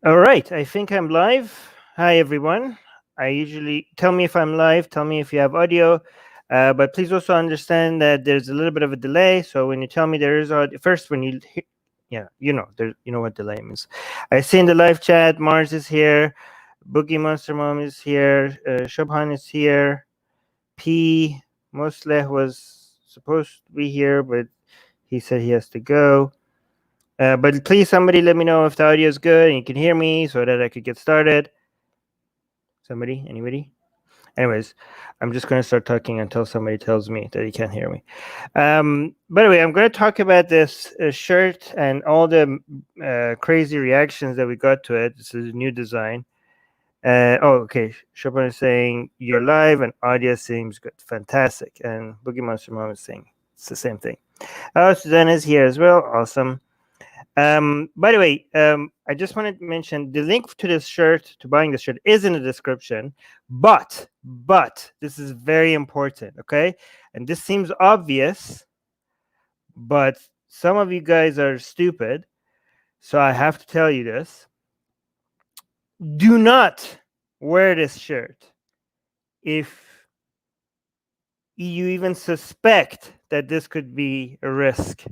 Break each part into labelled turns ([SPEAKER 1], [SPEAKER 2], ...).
[SPEAKER 1] All right, I think I'm live. Hi, everyone. I usually tell me if I'm live, tell me if you have audio, but please also understand that there's a little bit of a delay. So when you tell me there is audio, first when yeah, you know what delay means. I see in the live chat, Mars is here, Boogie Monster Mom is here, Shobhan is here, P Mosleh was supposed to be here, but he said he has to go. But please, somebody let me know if the audio is good and you can hear me so that I could get started. Somebody? Anybody? Anyways, I'm just going to start talking until somebody tells me that he can't hear me. By the way, I'm going to talk about this shirt and all the crazy reactions that we got to it. This is a new design. Okay. Chopin is saying you're live and audio seems good. Fantastic. And Boogie Monster Mom is saying it's the same thing. Oh, Suzanne is here as well. Awesome. By the way, I just wanted to mention the link to this shirt, to buying this shirt, is in the description. But this is very important, okay? And this seems obvious, but some of you guys are stupid, so I have to tell you this. Do not wear this shirt if you even suspect that this could be a risk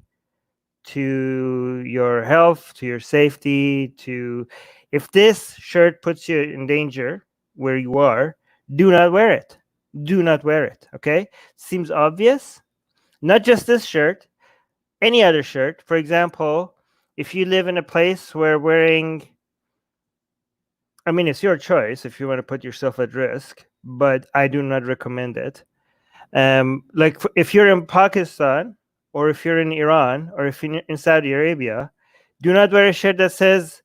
[SPEAKER 1] to your health, to your safety, to if this shirt puts you in danger where you are, do not wear it. Do not wear it. Okay? Seems obvious. Not just this shirt, any other shirt. For example, if you live in a place where wearing, I mean, it's your choice if you want to put yourself at risk, but I do not recommend it. Like if you're in Pakistan, or if you're in Iran, or if you're in Saudi Arabia, do not wear a shirt that says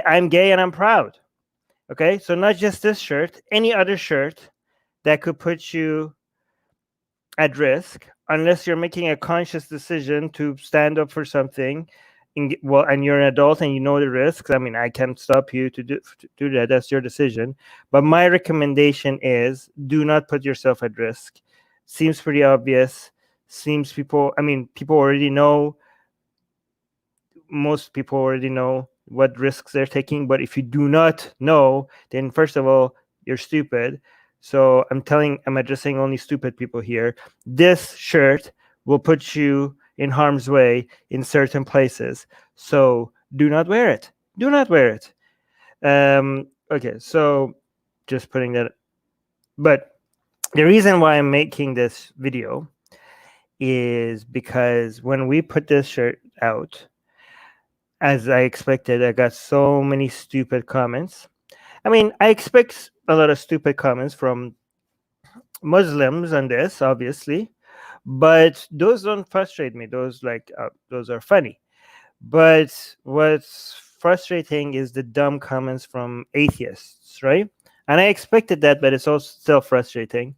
[SPEAKER 1] I'm gay and I'm proud. Okay, so not just this shirt, any other shirt that could put you at risk, unless you're making a conscious decision to stand up for something. And you're an adult and you know the risks. I mean, I can't stop you to do that. That's your decision. But my recommendation is do not put yourself at risk. Seems pretty obvious. People already know. Most people already know what risks they're taking. But if you do not know, then first of all, you're stupid. So I'm addressing only stupid people here. This shirt will put you in harm's way in certain places. So do not wear it. Do not wear it. Okay, so just putting that. But the reason why I'm making this video is because when we put this shirt out, as I expected, I got so many stupid comments. I mean, I expect a lot of stupid comments from Muslims on this, obviously, but those don't frustrate me. Those are funny. But what's frustrating is the dumb comments from atheists, right? And I expected that, but it's also still frustrating.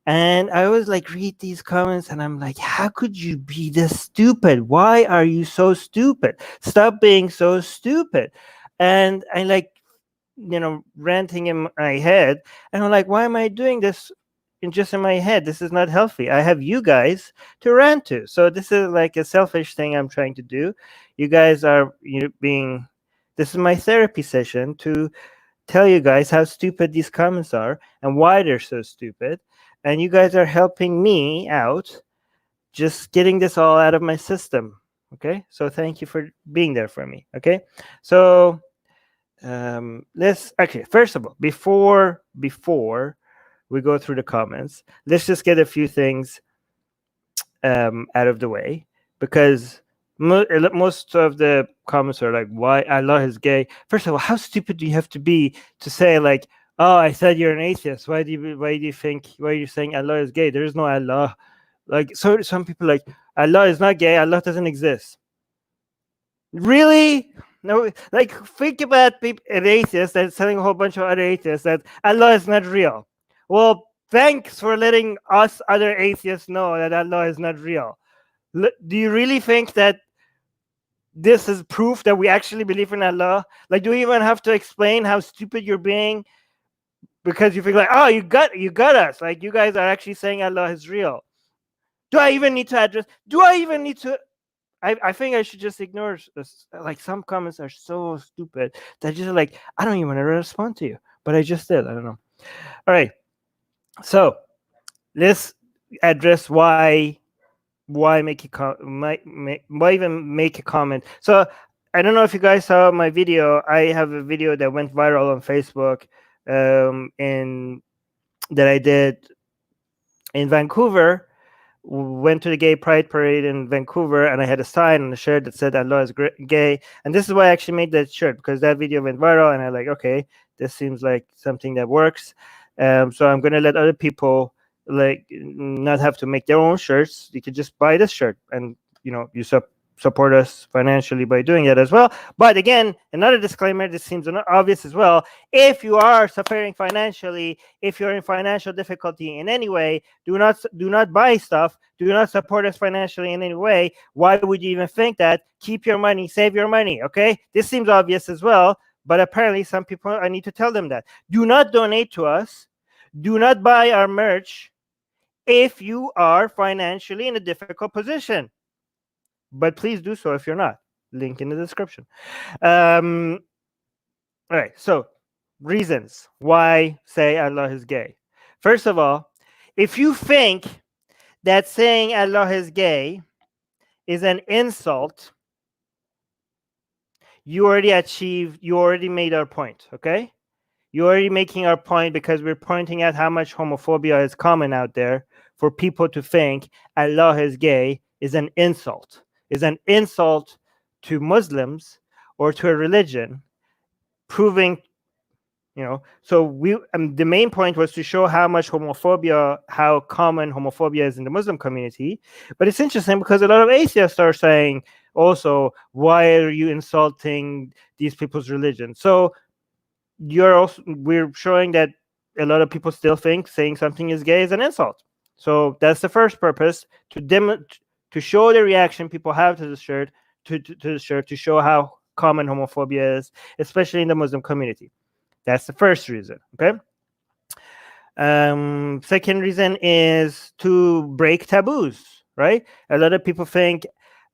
[SPEAKER 1] And I always like read these comments and I'm like, how could you be this stupid? Why are you so stupid? Stop being so stupid. And I like, ranting in my head. And I'm like, why am I doing this in my head? This is not healthy. I have you guys to rant to. So this is like a selfish thing I'm trying to do. You guys are this is my therapy session to tell you guys how stupid these comments are and why they're so stupid. And you guys are helping me out, just getting this all out of my system. Okay, so thank you for being there for me. Okay, so first of all, before we go through the comments, let's just get a few things out of the way, because most of the comments are like, why Allah is gay. First of all, how stupid do you have to be to say like, oh, I said you're an atheist, why are you saying Allah is gay? There is no Allah. Like, so some people like, Allah is not gay, Allah doesn't exist. Really? No, like, think about an atheist that's telling a whole bunch of other atheists that Allah is not real. Well, thanks for letting us other atheists know that Allah is not real. Do you really think that this is proof that we actually believe in Allah? Like, do we even have to explain how stupid you're being because you think like, oh, you got us? Like, you guys are actually saying Allah is real. Do I even need to I think I should just ignore like some comments are so stupid that just like I don't even want to respond to you, but I just did. I don't know. All right, so let's address why make a why even make a comment. So I don't know if you guys saw my video. I have a video that went viral on Facebook, and that I did in Vancouver. Went to the gay pride parade in Vancouver, and I had a sign on the shirt that said Allah is gay. And this is why I actually made that shirt, because that video went viral, and I like, okay, this seems like something that works. So I'm gonna let other people like not have to make their own shirts. You could just buy this shirt, and you support us financially by doing it as well. But again, another disclaimer, this seems obvious as well. If you are suffering financially, if you're in financial difficulty in any way, do not buy stuff. Do not support us financially in any way. Why would you even think that? Keep your money, save your money. Okay, this seems obvious as well, but apparently some people, I need to tell them that. Do not donate to us. Do not buy our merch if you are financially in a difficult position. But please do so if you're not. Link in the description. All right, so reasons why say Allah is gay. First of all, if you think that saying Allah is gay is an insult, you already made our point, okay? You're already making our point, because we're pointing out how much homophobia is common out there. For people to think Allah is gay is an insult to Muslims or to a religion, proving, so the main point was to show how common homophobia is in the Muslim community. But it's interesting because a lot of atheists are saying also, why are you insulting these people's religion? So we're showing that a lot of people still think saying something is gay is an insult. So that's the first purpose, to show the reaction people have to the shirt, to the shirt, to show how common homophobia is, especially in the Muslim community. That's the first reason. Okay. Second reason is to break taboos. Right. A lot of people think,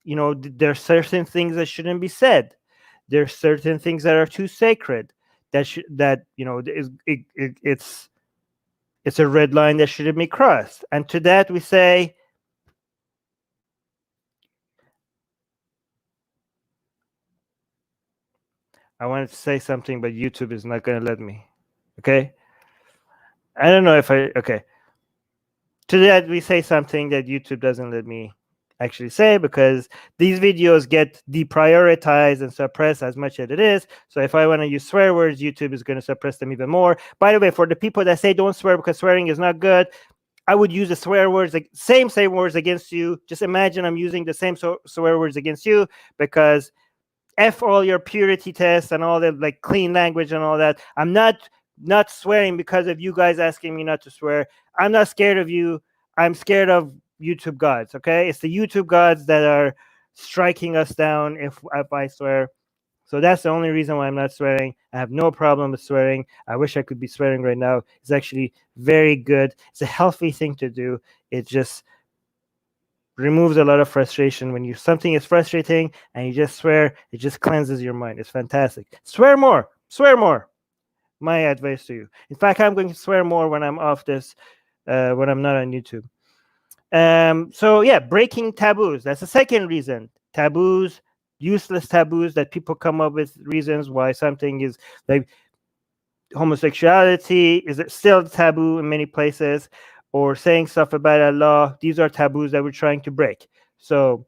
[SPEAKER 1] there are certain things that shouldn't be said. There are certain things that are too sacred. It's a red line that shouldn't be crossed. And to that we say, I wanted to say something, but YouTube is not going to let me. Okay. I don't know if okay. To that we say something that YouTube doesn't let me actually say, because these videos get deprioritized and suppressed as much as it is. So if I want to use swear words, YouTube is going to suppress them even more. By the way, for the people that say don't swear because swearing is not good, I would use the swear words, like same words against you. Just imagine I'm using the same swear words against you, because F all your purity tests and all that, like clean language and all that. I'm not swearing because of you guys asking me not to swear. I'm not scared of you. I'm scared of YouTube gods. Okay, it's the YouTube gods that are striking us down if I swear. So that's the only reason why I'm not swearing. I have no problem with swearing. I wish I could be swearing right now. It's actually very good. It's a healthy thing to do. It just removes a lot of frustration. When something is frustrating and you just swear, it just cleanses your mind. It's fantastic. Swear more. My advice to you. In fact, I'm going to swear more when I'm off this, when I'm not on YouTube. So yeah, breaking taboos. That's the second reason. Taboos, useless taboos that people come up with reasons why something is, like homosexuality is still taboo in many places, or saying stuff about Allah. These are taboos that we're trying to break. So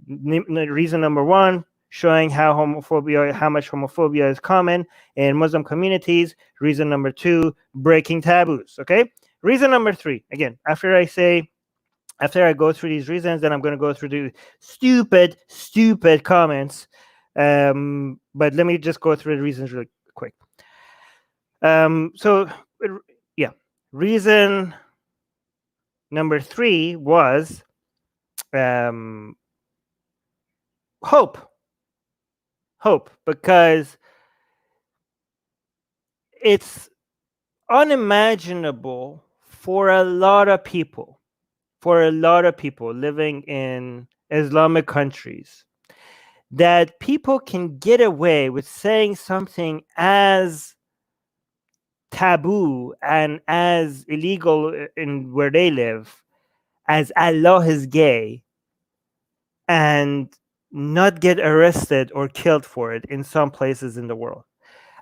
[SPEAKER 1] reason number one, showing how much homophobia is common in Muslim communities. Reason number two, breaking taboos. Okay. Reason number three, again, after I go through these reasons, then I'm going to go through the stupid comments. But let me just go through the reasons really quick. So yeah, reason number three was hope, because it's unimaginable for a lot of people living in Islamic countries that people can get away with saying something as taboo and as illegal in where they live as Allah is gay and not get arrested or killed for it in some places in the world.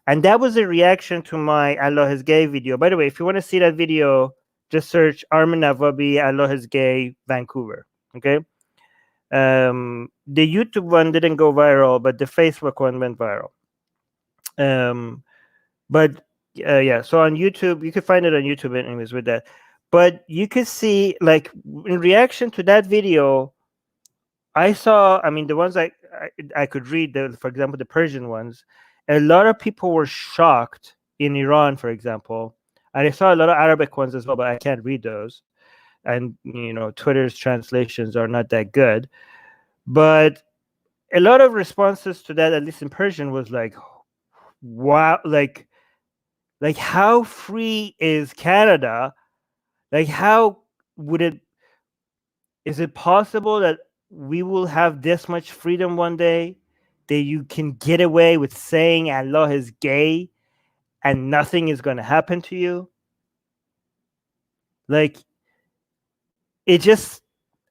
[SPEAKER 1] And that was a reaction to my Allah is gay video. By the way, if you want to see that video, just search Armin Navabi, Allah is gay, Vancouver. Okay. The YouTube one didn't go viral, but the Facebook one went viral. But yeah, so on YouTube, you could find it on YouTube anyways with that. But you could see, like, in reaction to that video, I saw, I mean, the ones I could read, for example, the Persian ones, a lot of people were shocked in Iran, for example. And I saw a lot of Arabic ones as well, but I can't read those. And, Twitter's translations are not that good. But a lot of responses to that, at least in Persian, was like, wow, like how free is Canada? Like, how is it possible that we will have this much freedom one day, that you can get away with saying Allah is gay and nothing is going to happen to you? Like, it just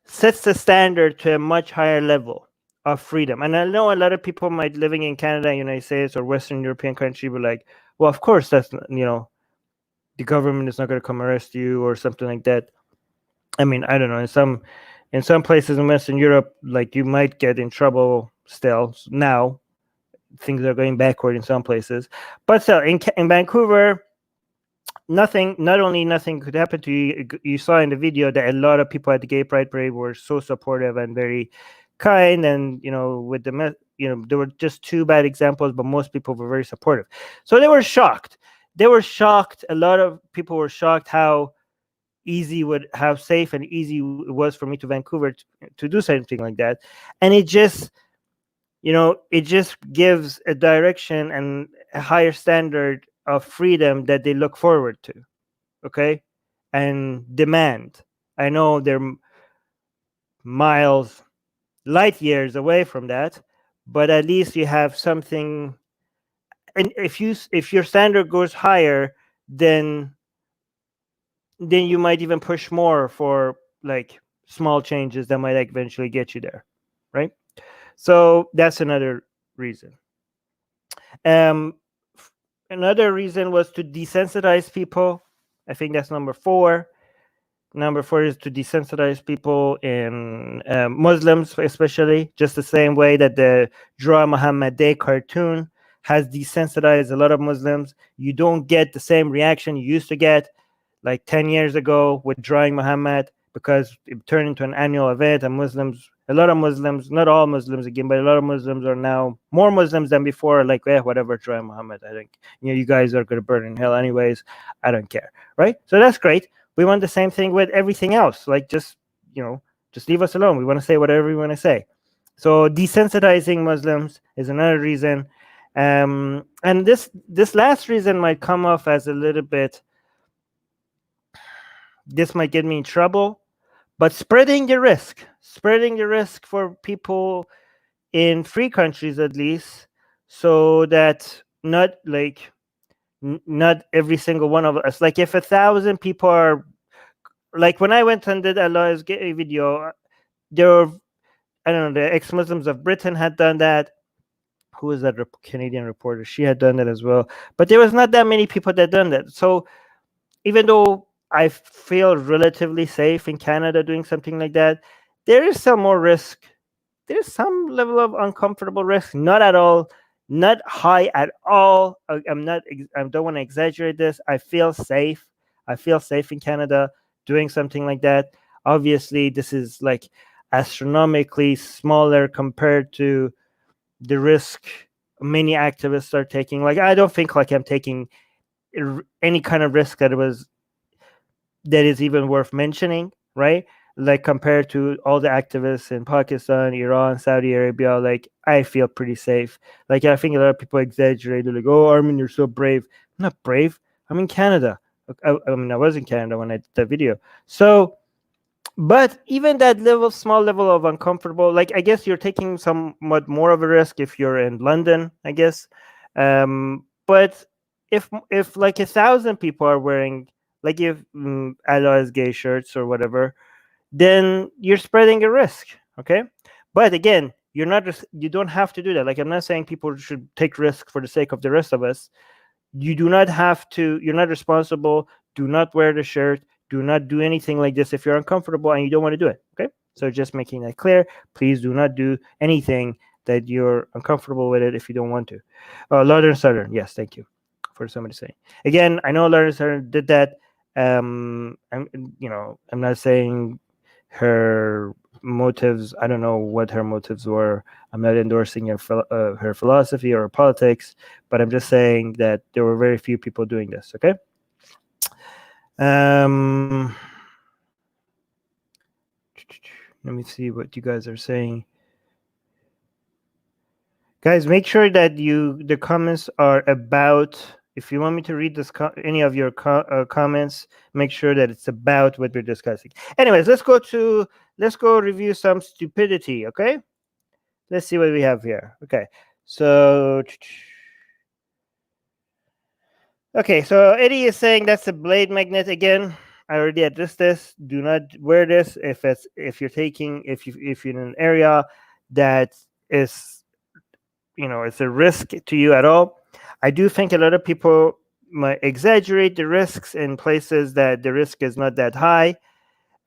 [SPEAKER 1] sets the standard to a much higher level of freedom. And I know a lot of people might living in Canada, United States, or Western European country be like, well, of course, that's, the government is not going to come arrest you or something like that. I mean, I don't know. In some places in Western Europe, like, you might get in trouble still. Now, things are going backward in some places. But still, in Vancouver, not only nothing could happen to you. You saw in the video that a lot of people at the Gay Pride Parade were so supportive and very kind, and with the there were just two bad examples, but most people were very supportive. So they were shocked. A lot of people were shocked how safe and easy it was for me to Vancouver to do something like that. And it just gives a direction and a higher standard of freedom that they look forward to, okay, and demand. I know they're light years away from that, but at least you have something. And if your standard goes higher, then you might even push more for, like, small changes that might eventually get you there, right? So that's another reason. Another reason was to desensitize people. I think that's number 4. Number 4 is to desensitize people in Muslims, especially, just the same way that the Draw Muhammad Day cartoon has desensitized a lot of Muslims. You don't get the same reaction you used to get like 10 years ago with Drawing Muhammad, because it turned into an annual event, and a lot of Muslims, not all Muslims again, but a lot of Muslims are now more Muslims than before, like, whatever, Drawing Muhammad, I think, you guys are going to burn in hell anyways, I don't care, right? So that's great. We want the same thing with everything else, like, just leave us alone. We want to say whatever we want to say. So desensitizing Muslims is another reason. And this last reason might come off as a little bit, this might get me in trouble, but spreading the risk for people in free countries, at least, so that not every single one of us, like, if 1,000 people are, like, when I went and did Allah's gay video, there were, I don't know, the ex-Muslims of Britain had done that. Who was that Canadian reporter? She had done that as well. But there was not that many people that done that. So even though I feel relatively safe in Canada doing something like that, there is some more risk. There's some level of uncomfortable risk. Not at all, not high at all. I don't want to exaggerate this. I feel safe. I feel safe in Canada doing something like that. Obviously, this is like astronomically smaller compared to the risk many activists are taking. Like, I don't think like I'm taking any kind of risk that is even worth mentioning, right? Like, compared to all the activists in Pakistan, Iran, Saudi Arabia, like, I feel pretty safe. Like, I think a lot of people exaggerate. They're like, "Oh, Armin, you're so brave." I'm not brave. I'm in Canada. I mean, I was in Canada when I did that video. So But even that small level of uncomfortable, like I guess you're taking somewhat more of a risk if you're in London, I guess. But if like 1,000 people are wearing, like if allies gay shirts or whatever, then you're spreading a risk. Okay, but again, you don't have to do that. Like, I'm not saying people should take risk for the sake of the rest of us. You do not have to. You're not responsible. Do not wear the shirt. Do not do anything like this if you're uncomfortable and you don't want to do it. Okay, so just making that clear. Please do not do anything that you're uncomfortable with it if you don't want to. Northern Southern, yes, thank you for somebody saying. Again, I know Northern Southern did that. I'm not saying her motives. I don't know what her motives were. I'm not endorsing her philosophy or her politics, but I'm just saying that there were very few people doing this. Okay. Let me see what you guys are saying. Guys, make sure that the comments are about. If you want me to read any of your comments, make sure that it's about what we're discussing. Anyways, let's go review some stupidity. Okay, let's see what we have here. Okay, so Eddie is saying that's a blade magnet again. I already addressed this. Do not wear this if you're in an area that is, it's a risk to you at all. I do think a lot of people might exaggerate the risks in places that the risk is not that high.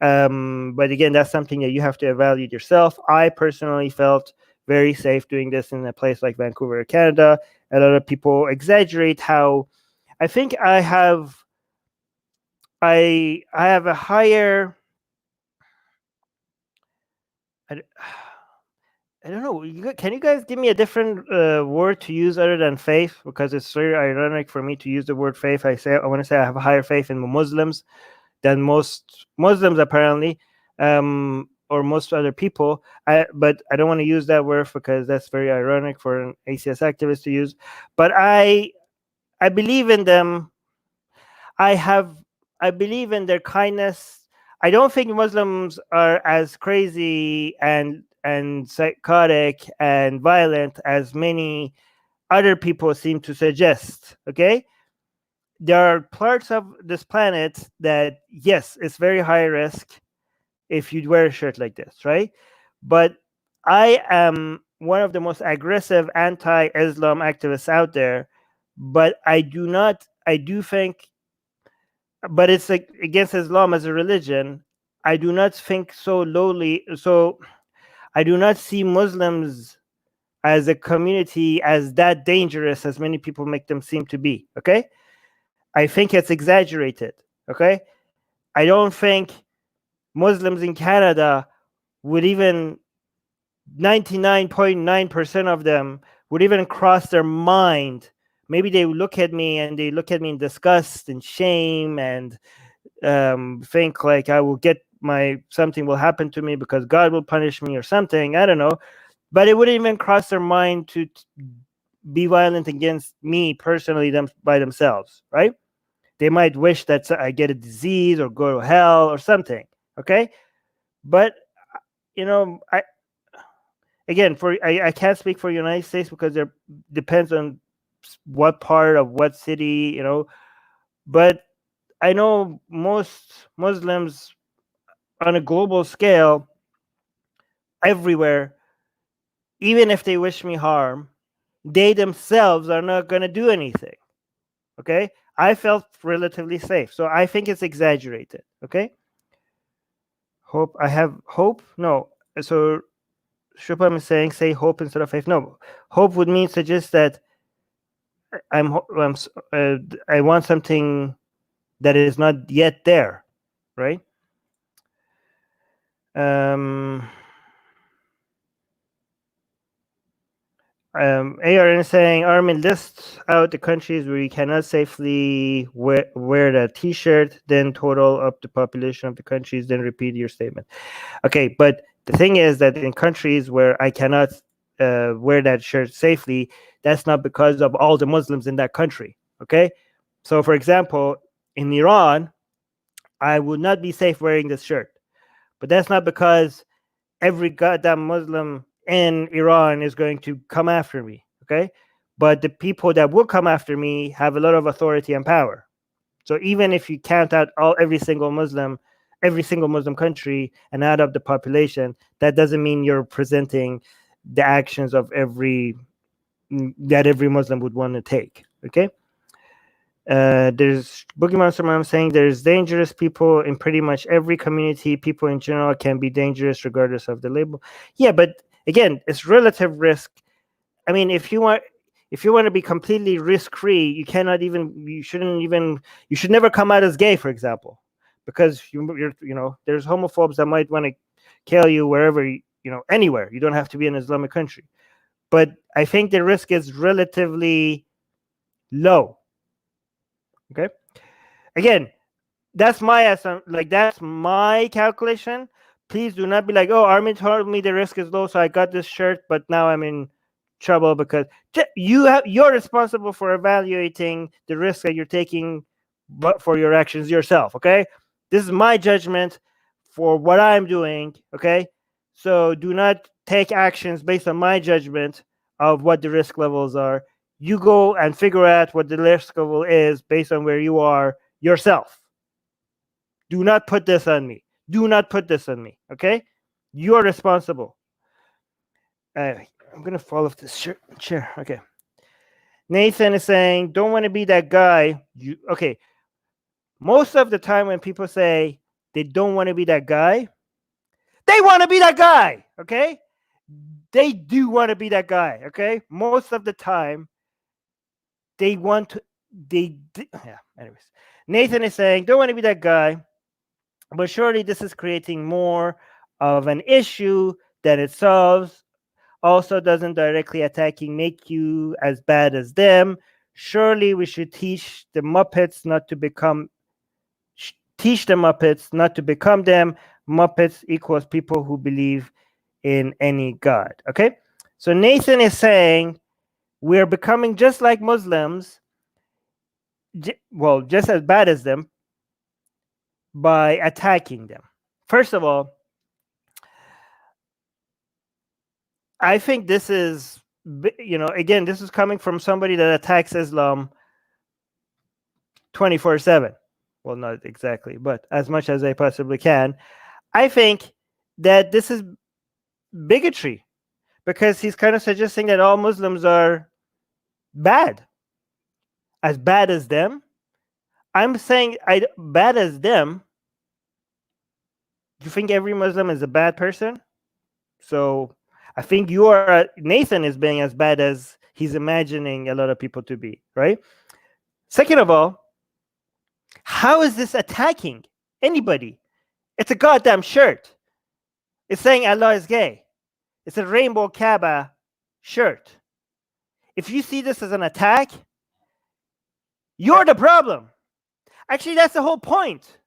[SPEAKER 1] But again, that's something that you have to evaluate yourself. I personally felt very safe doing this in a place like Vancouver, Canada. A lot of people exaggerate how. I think I have a higher. I don't know. Can you guys give me a different word to use other than faith? Because it's very ironic for me to use the word faith. I want to say I have a higher faith in Muslims than most Muslims, apparently, or most other people. But I don't want to use that word because that's very ironic for an ACS activist to use. But I believe in them. I believe in their kindness. I don't think Muslims are as crazy and psychotic and violent as many other people seem to suggest. Okay, there are parts of this planet that, yes, it's very high risk if you wear a shirt like this, right? But I am one of the most aggressive anti-Islam activists out there. But I do think, but it's like against Islam as a religion. I do not think so lowly. So I do not see Muslims as a community as that dangerous as many people make them seem to be. Okay, I think it's exaggerated. Okay, I don't think Muslims in Canada would even 99.9% of them would even cross their mind. Maybe they look at me in disgust and shame and think like I will get something will happen to me because God will punish me or something. I don't know, but it wouldn't even cross their mind to be violent against me personally by themselves, right? They might wish that I get a disease or go to hell or something. Okay, but I can't speak for United States because there depends on what part of what city, but I know most Muslims on a global scale, everywhere, even if they wish me harm, they themselves are not going to do anything. Okay, I felt relatively safe, so I think it's exaggerated. Okay, hope. No, so Shupam is saying say hope instead of faith. No, hope would mean suggest that I want something that is not yet there, right? ARN is saying, Armin, lists out the countries where you cannot safely wear that T-shirt, then total up the population of the countries, then repeat your statement. Okay, but the thing is that in countries where I cannot wear that shirt safely, that's not because of all the Muslims in that country. Okay, so for example, in Iran, I would not be safe wearing this shirt. But that's not because every goddamn Muslim in Iran is going to come after me. Okay. But the people that will come after me have a lot of authority and power. So even if you count out every single Muslim country and add up the population, that doesn't mean you're presenting the actions of every Muslim would want to take. Okay. There's Boogie Monster Mom saying there's dangerous people in pretty much every community. People in general can be dangerous regardless of the label. Yeah, but again, it's relative risk. I mean, if you want to be completely risk-free, you should never come out as gay, for example, because there's homophobes that might want to kill you wherever, anywhere. You don't have to be an Islamic country. But I think the risk is relatively low. Okay. Again, that's my calculation. Please do not be like, oh, Armin told me the risk is low, so I got this shirt, but now I'm in trouble, because you're responsible for evaluating the risk that you're taking, but for your actions yourself. Okay. This is my judgment for what I'm doing. Okay. So do not take actions based on my judgment of what the risk levels are. You go and figure out what the risk level is based on where you are yourself. Do not put this on me. Do not put this on me. Okay? You are responsible. I'm going to fall off this chair. Okay. Nathan is saying, don't want to be that guy. Okay. Most of the time when people say they don't want to be that guy, they want to be that guy. Okay? They do want to be that guy. Okay? Most of the time, they want to. Yeah. Anyways, Nathan is saying, don't want to be that guy, but surely this is creating more of an issue that it solves. Also, doesn't directly attacking make you as bad as them. Surely we should teach the Muppets not to become them. Muppets equals people who believe in any god. Okay, so Nathan is saying we're becoming just like Muslims, just as bad as them, by attacking them. First of all, I think this is, again, this is coming from somebody that attacks Islam 24/7. Well, not exactly, but as much as I possibly can. I think that this is bigotry, because he's kind of suggesting that all Muslims are bad. As bad as them? I'm saying bad as them. You think every Muslim is a bad person? So I think Nathan is being as bad as he's imagining a lot of people to be, right? Second of all, how is this attacking anybody? It's a goddamn shirt. It's saying Allah is gay. It's a rainbow Kaaba shirt. If you see this as an attack, you're the problem. Actually, that's the whole point,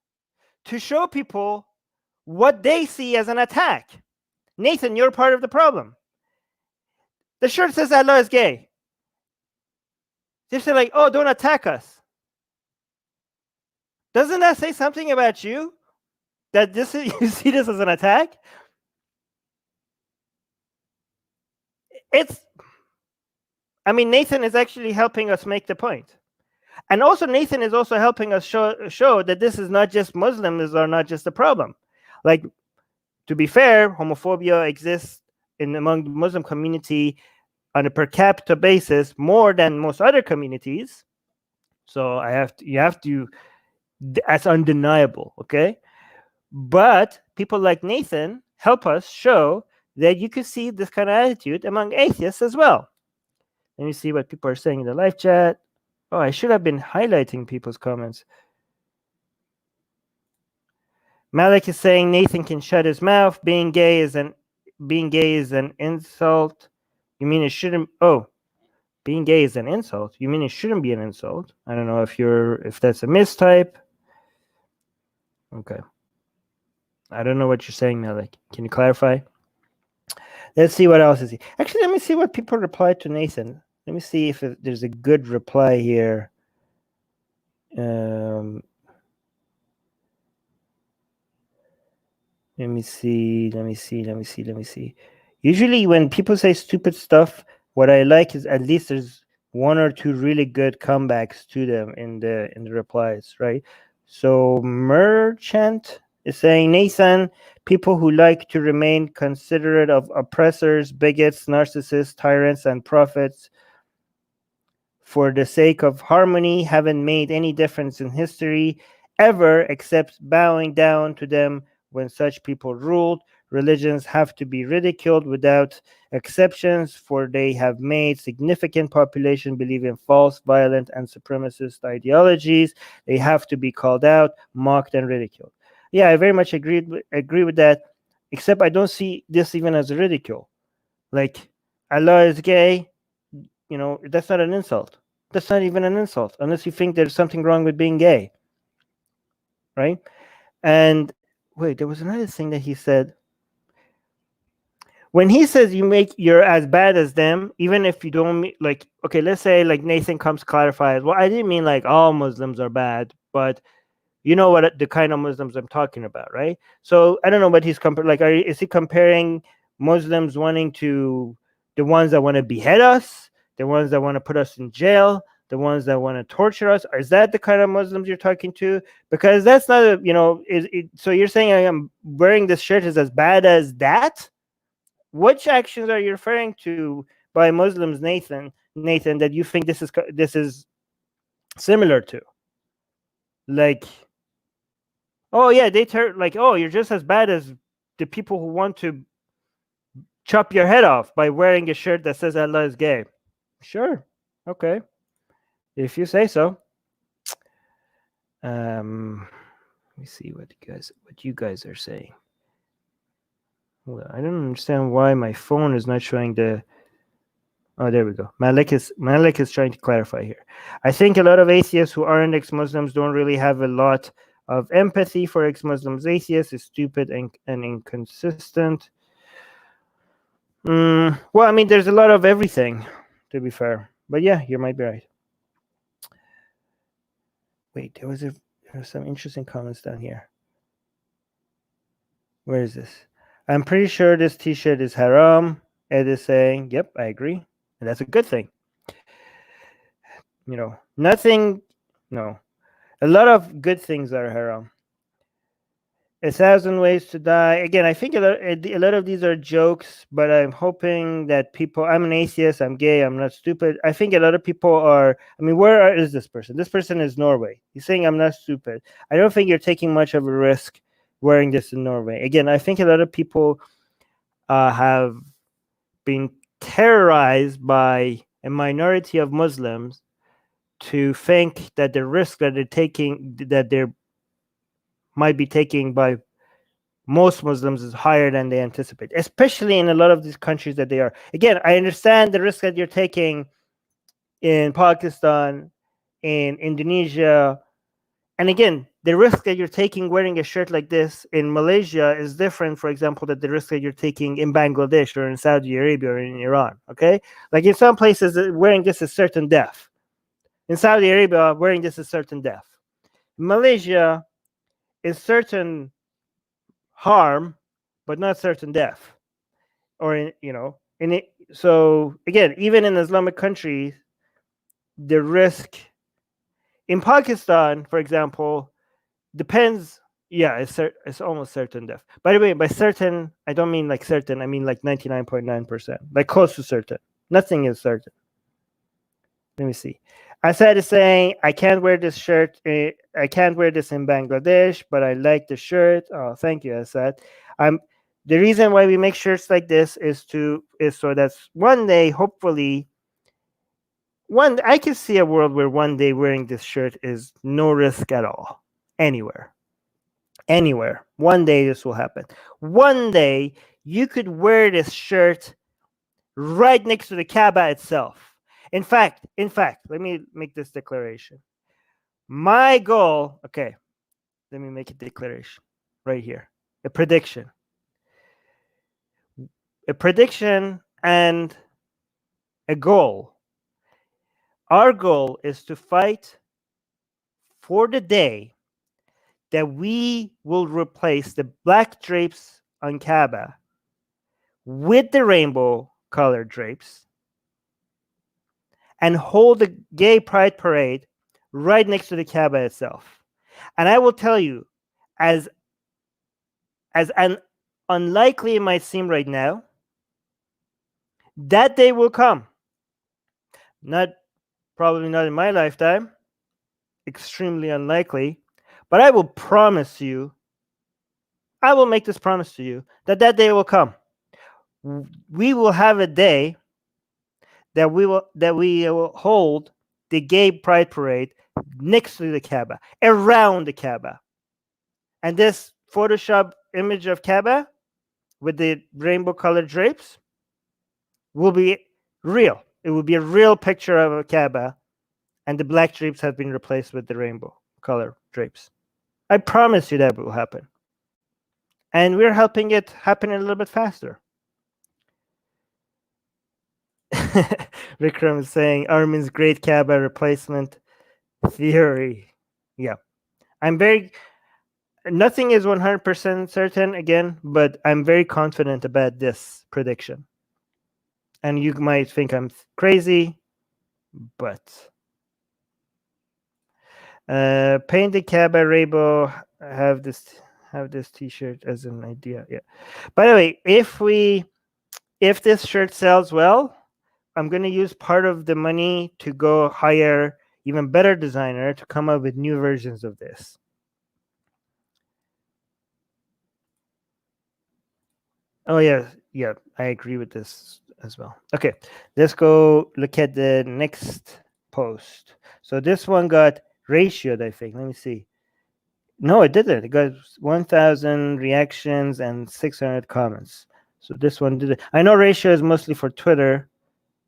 [SPEAKER 1] to show people what they see as an attack. Nathan, you're part of the problem. The shirt says Allah is gay. They're saying like, oh, don't attack us. Doesn't that say something about you? That you see this as an attack? Nathan is actually helping us make the point. And also Nathan is also helping us show that this is not just Muslims are not just the problem. Like, to be fair, homophobia exists among the Muslim community on a per capita basis more than most other communities. So that's undeniable, okay? But people like Nathan help us show that you can see this kind of attitude among atheists as well. Let me see what people are saying in the live chat. Oh, I should have been highlighting people's comments. Malik is saying Nathan can shut his mouth. Being gay is an insult. You mean it shouldn't? Oh, being gay is an insult. You mean it shouldn't be an insult? I don't know if that's a mistype. Okay. I don't know what you're saying, Malik. Can you clarify? Let's see what else is he. Actually, let me see what people replied to Nathan. Let me see if there's a good reply here. Let me see. Usually, when people say stupid stuff, what I like is at least there's one or two really good comebacks to them in the replies, right? So Merchant is saying, Nathan, people who like to remain considerate of oppressors, bigots, narcissists, tyrants, and prophets for the sake of harmony haven't made any difference in history ever except bowing down to them when such people ruled. Religions have to be ridiculed without exceptions, for they have made significant population believe in false, violent, and supremacist ideologies. They have to be called out, mocked, and ridiculed. Yeah, I very much agree with that, except I don't see this even as a ridicule. Like, Allah is gay, that's not an insult. That's not even an insult unless you think there's something wrong with being gay, right? And wait, there was another thing that he said. When he says you're as bad as them, even if you don't like, okay, let's say like Nathan comes clarifies, well, I didn't mean like all Muslims are bad, but you know what the kind of Muslims I'm talking about, right? So I don't know what he's comparing. Like, is he comparing Muslims wanting to the ones that want to behead us, the ones that want to put us in jail, the ones that want to torture us? Or is that the kind of Muslims you're talking to? Because that's not a, so you're saying I am wearing this shirt is as bad as that? Which actions are you referring to by Muslims, Nathan, that you think this is similar to? Like, oh yeah, they turn like, oh, you're just as bad as the people who want to chop your head off by wearing a shirt that says Allah is gay. Sure, okay, if you say so. Let me see what you guys are saying. Well, I don't understand why my phone is not showing the. Oh, there we go. Malik is trying to clarify here. I think a lot of atheists who aren't ex-Muslims don't really have a lot of empathy for ex-Muslims. Atheists is stupid and inconsistent. Well, I mean, there's a lot of everything, to be fair. But yeah, you might be right. Wait, there was some interesting comments down here. Where is this? I'm pretty sure this T-shirt is haram. Ed is saying, yep, I agree. And that's a good thing. Nothing, no. A lot of good things are haram. 1,000 Ways to Die. Again, I think a lot of these are jokes, but I'm hoping that people. I'm an atheist. I'm gay. I'm not stupid. I think a lot of people are. I mean, where is this person? This person is Norway. He's saying I'm not stupid. I don't think you're taking much of a risk wearing this in Norway. Again, I think a lot of people have been terrorized by a minority of Muslims to think that the risk that they might be taking by most Muslims is higher than they anticipate, especially in a lot of these countries that they are. Again, I understand the risk that you're taking in Pakistan, in Indonesia, and again, the risk that you're taking wearing a shirt like this in Malaysia is different, for example, than the risk that you're taking in Bangladesh or in Saudi Arabia or in Iran. Okay, like in some places, wearing this is certain death. In Saudi Arabia, wearing this is certain death. In Malaysia is certain harm, but not certain death. Or in it. So again, even in Islamic countries, the risk in Pakistan, for example, depends. Yeah, it's almost certain death. By the way, by certain, I don't mean like certain. I mean like 99.9%, like close to certain. Nothing is certain. Let me see. Asad is saying, I can't wear this shirt. I can't wear this in Bangladesh, but I like the shirt. Oh, thank you, Asad. The reason why we make shirts like this is so that one day, hopefully, I can see a world where one day wearing this shirt is no risk at all, anywhere. One day this will happen. One day you could wear this shirt right next to the Kaaba itself. In fact, let me make this declaration. My goal, okay, let me make a declaration right here. A prediction and a goal. Our goal is to fight for the day that we will replace the black drapes on Kaaba with the rainbow colored drapes and hold the gay pride parade right next to the Kaaba itself. And I will tell you, as unlikely it might seem right now, that day will come. Probably not in my lifetime, extremely unlikely, but I will promise you, I will make this promise to you, that day will come. We will have a day that we will hold the gay pride parade next to the Kaaba, around the Kaaba. And this Photoshop image of Kaaba with the rainbow colored drapes will be real. It will be a real picture of a Kaaba, and the black drapes have been replaced with the rainbow color drapes. I promise you that will happen. And we're helping it happen a little bit faster. Vikram is saying Armin's great Kaaba replacement theory. Yeah. Nothing is 100% certain again, but I'm very confident about this prediction. And you might think I'm crazy, but paint the Kaaba rainbow. Have this T-shirt as an idea. Yeah. By the way, if this shirt sells well, I'm going to use part of the money to go hire even better designer to come up with new versions of this. Oh yeah, I agree with this as well. Okay, let's go look at the next post. So this one got ratioed, I think. Let me see. No, it didn't. It got 1,000 reactions and 600 comments. So this one did it. I know ratio is mostly for Twitter,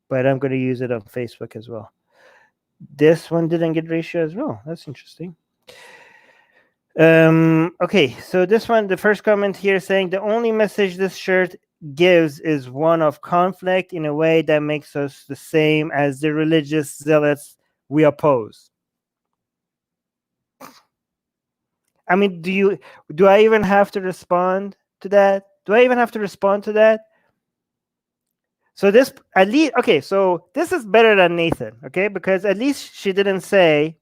[SPEAKER 1] but I'm going to use it on Facebook as well. This one didn't get ratio as well. That's interesting. Okay, so this one, the first comment here saying the only message this shirt gives is one of conflict in a way that makes us the same as the religious zealots we oppose. I mean, do I even have to respond to that? So this, at least, okay, so this is better than Nathan, okay? Because at least she didn't say,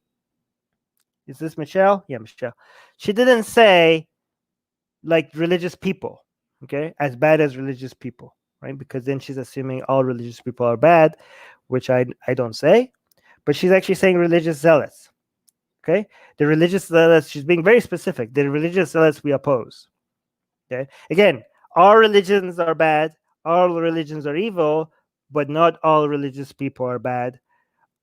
[SPEAKER 1] is this Michelle? Yeah, Michelle. She didn't say like religious people, okay? As bad as religious people, right? Because then she's assuming all religious people are bad, which I don't say. But she's actually saying religious zealots, okay? The religious zealots, she's being very specific. The religious zealots we oppose, okay? Again, all religions are bad. All religions are evil, but not all religious people are bad.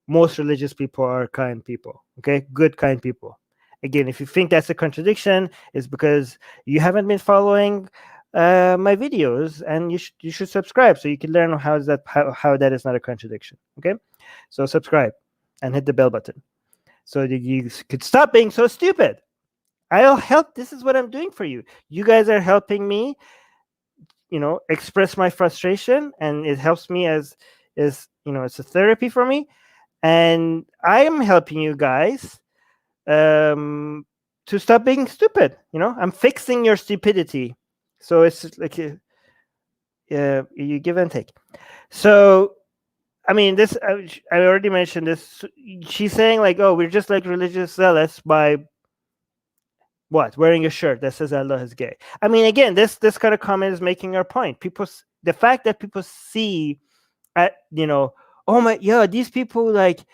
[SPEAKER 1] Most religious people are kind people, okay? Good, kind people. Again, if you think that's a contradiction, it's because you haven't been following my videos, and you should subscribe so you can learn how that is not a contradiction, okay? So subscribe and hit the bell button so that you could stop being so stupid. I'll help. This is what I'm doing for you. You guys are helping me, express my frustration, and it helps me as it's a therapy for me. And I am helping you guys to stop being stupid. I'm fixing your stupidity. So it's like you give and take. So, I mean, this I already mentioned this. She's saying like, oh, we're just like religious zealots by what? Wearing a shirt that says Allah is gay. I mean, again, this kind of comment is making our point. The fact that people see, oh my, yeah, these people like,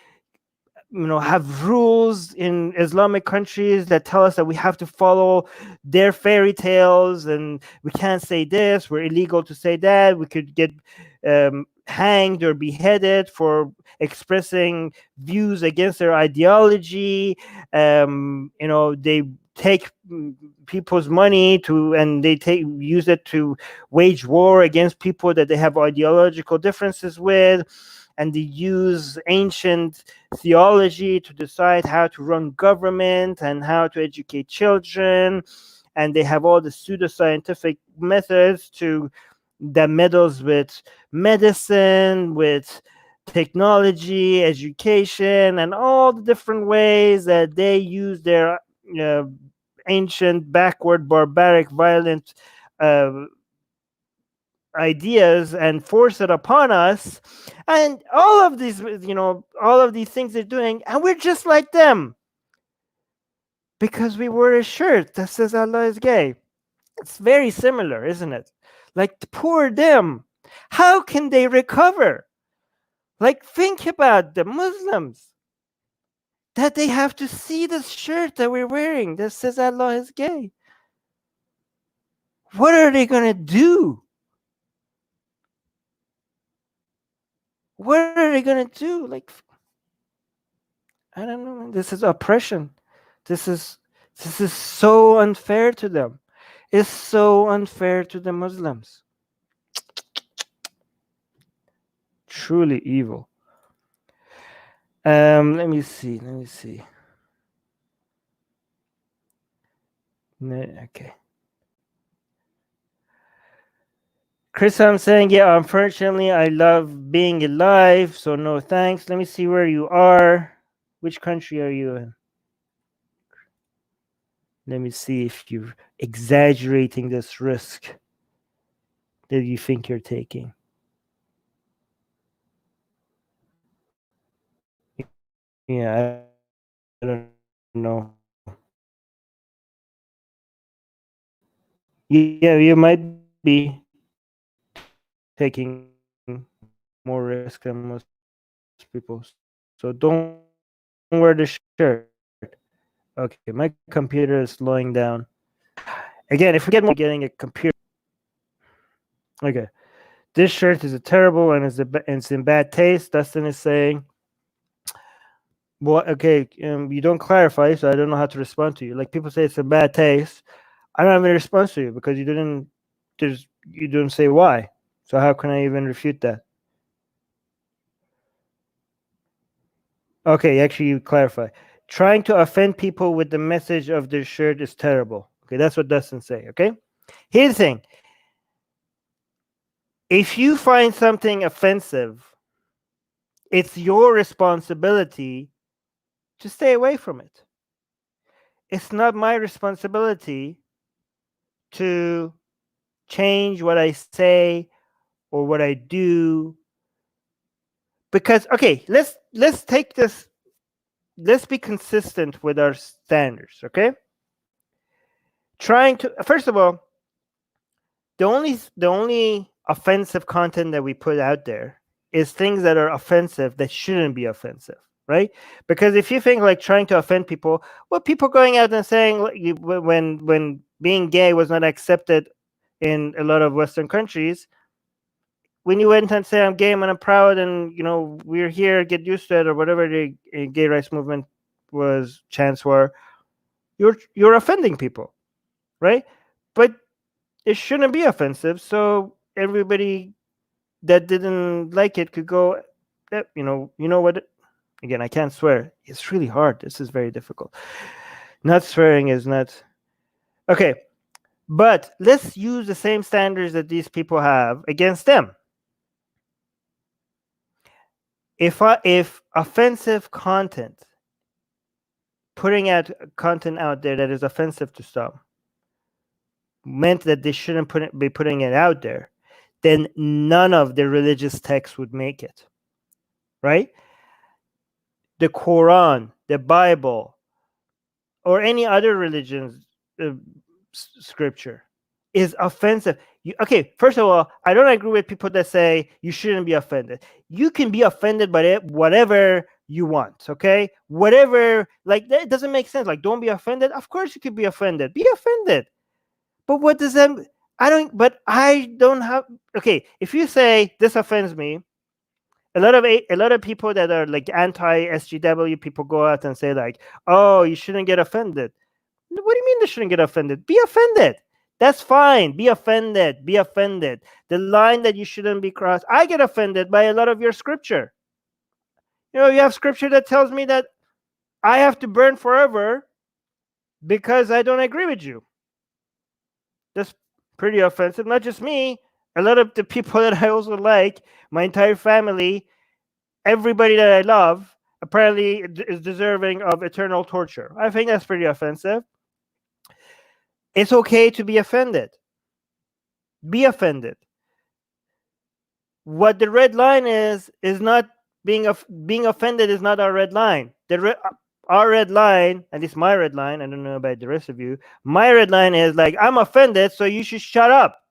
[SPEAKER 1] have rules in Islamic countries that tell us that we have to follow their fairy tales, and we can't say this. We're illegal to say that. We could get hanged or beheaded for expressing views against their ideology. They take people's money and they use it to wage war against people that they have ideological differences with, and they use ancient theology to decide how to run government and how to educate children, and they have all the pseudoscientific methods that meddles with medicine, with technology, education, and all the different ways that they use their ancient, backward, barbaric, violent ideas and force it upon us, and all of these, all of these things they're doing, and we're just like them because we wear a shirt that says Allah is gay. It's very similar, isn't it? Like, poor them. How can they recover? Like, think about the Muslims that they have to see this shirt that we're wearing that says Allah is gay. What are they going to do? What are they going to do? Like, I don't know. This is oppression. This is so unfair to them. It's so unfair to the Muslims. Truly evil. Let me see. Okay. Chris, I'm saying, yeah, unfortunately, I love being alive, so no thanks. Let me see where you are. Which country are you in? Let me see if you're exaggerating this risk that you think you're taking. Yeah, I don't know. Yeah, you might be taking more risk than most people. So don't wear the shirt. Okay, my computer is slowing down. Again, if we get more getting a computer. Okay. This shirt is terrible and it's in bad taste. Dustin is saying. Well, okay, you don't clarify, so I don't know how to respond to you. Like, people say it's a bad taste. I don't have any response to you because you didn't say why. So how can I even refute that? Okay, actually, you clarify. Trying to offend people with the message of their shirt is terrible. Okay, that's what Dustin say. Okay, here's the thing. If you find something offensive, it's your responsibility to stay away from it. It's not my responsibility to change what I say or what I do. Because, okay, let's take this. Let's be consistent with our standards, okay? First of all, the only offensive content that we put out there is things that are offensive that shouldn't be offensive, right? Because if you think like trying to offend people, well, people going out and saying when being gay was not accepted in a lot of Western countries, when you went and say I'm gay and I'm proud and we're here, get used to it, or whatever the gay rights movement was chants were, you're offending people, right? But it shouldn't be offensive, so everybody that didn't like it could go, you know what? Again, I can't swear. It's really hard. This is very difficult. Not swearing is not okay. But let's use the same standards that these people have against them. If offensive content, putting out content out there that is offensive to some, meant that they shouldn't be putting it out there, then none of the religious texts would make it, right? The Quran, the Bible, or any other religion's scripture is offensive. Okay, first of all, I don't agree with people that say you shouldn't be offended. You can be offended by it, whatever you want, okay? Whatever, like, that doesn't make sense. Like, don't be offended. Of course you could be offended. Be offended. But what does that... I don't have... Okay, if you say this offends me, a lot of people that are like anti-SGW people go out and say like, oh, you shouldn't get offended. What do you mean they shouldn't get offended? Be offended. That's fine. Be offended. Be offended. The line that you shouldn't be crossed. I get offended by a lot of your scripture. You have scripture that tells me that I have to burn forever because I don't agree with you. That's pretty offensive. Not just me. A lot of the people that I also like, my entire family, everybody that I love, apparently is deserving of eternal torture. I think that's pretty offensive. It's okay to be offended. Be offended. What the red line is not being offended is not our red line. Our red line, at least my red line, I don't know about the rest of you, my red line is like, I'm offended, so you should shut up.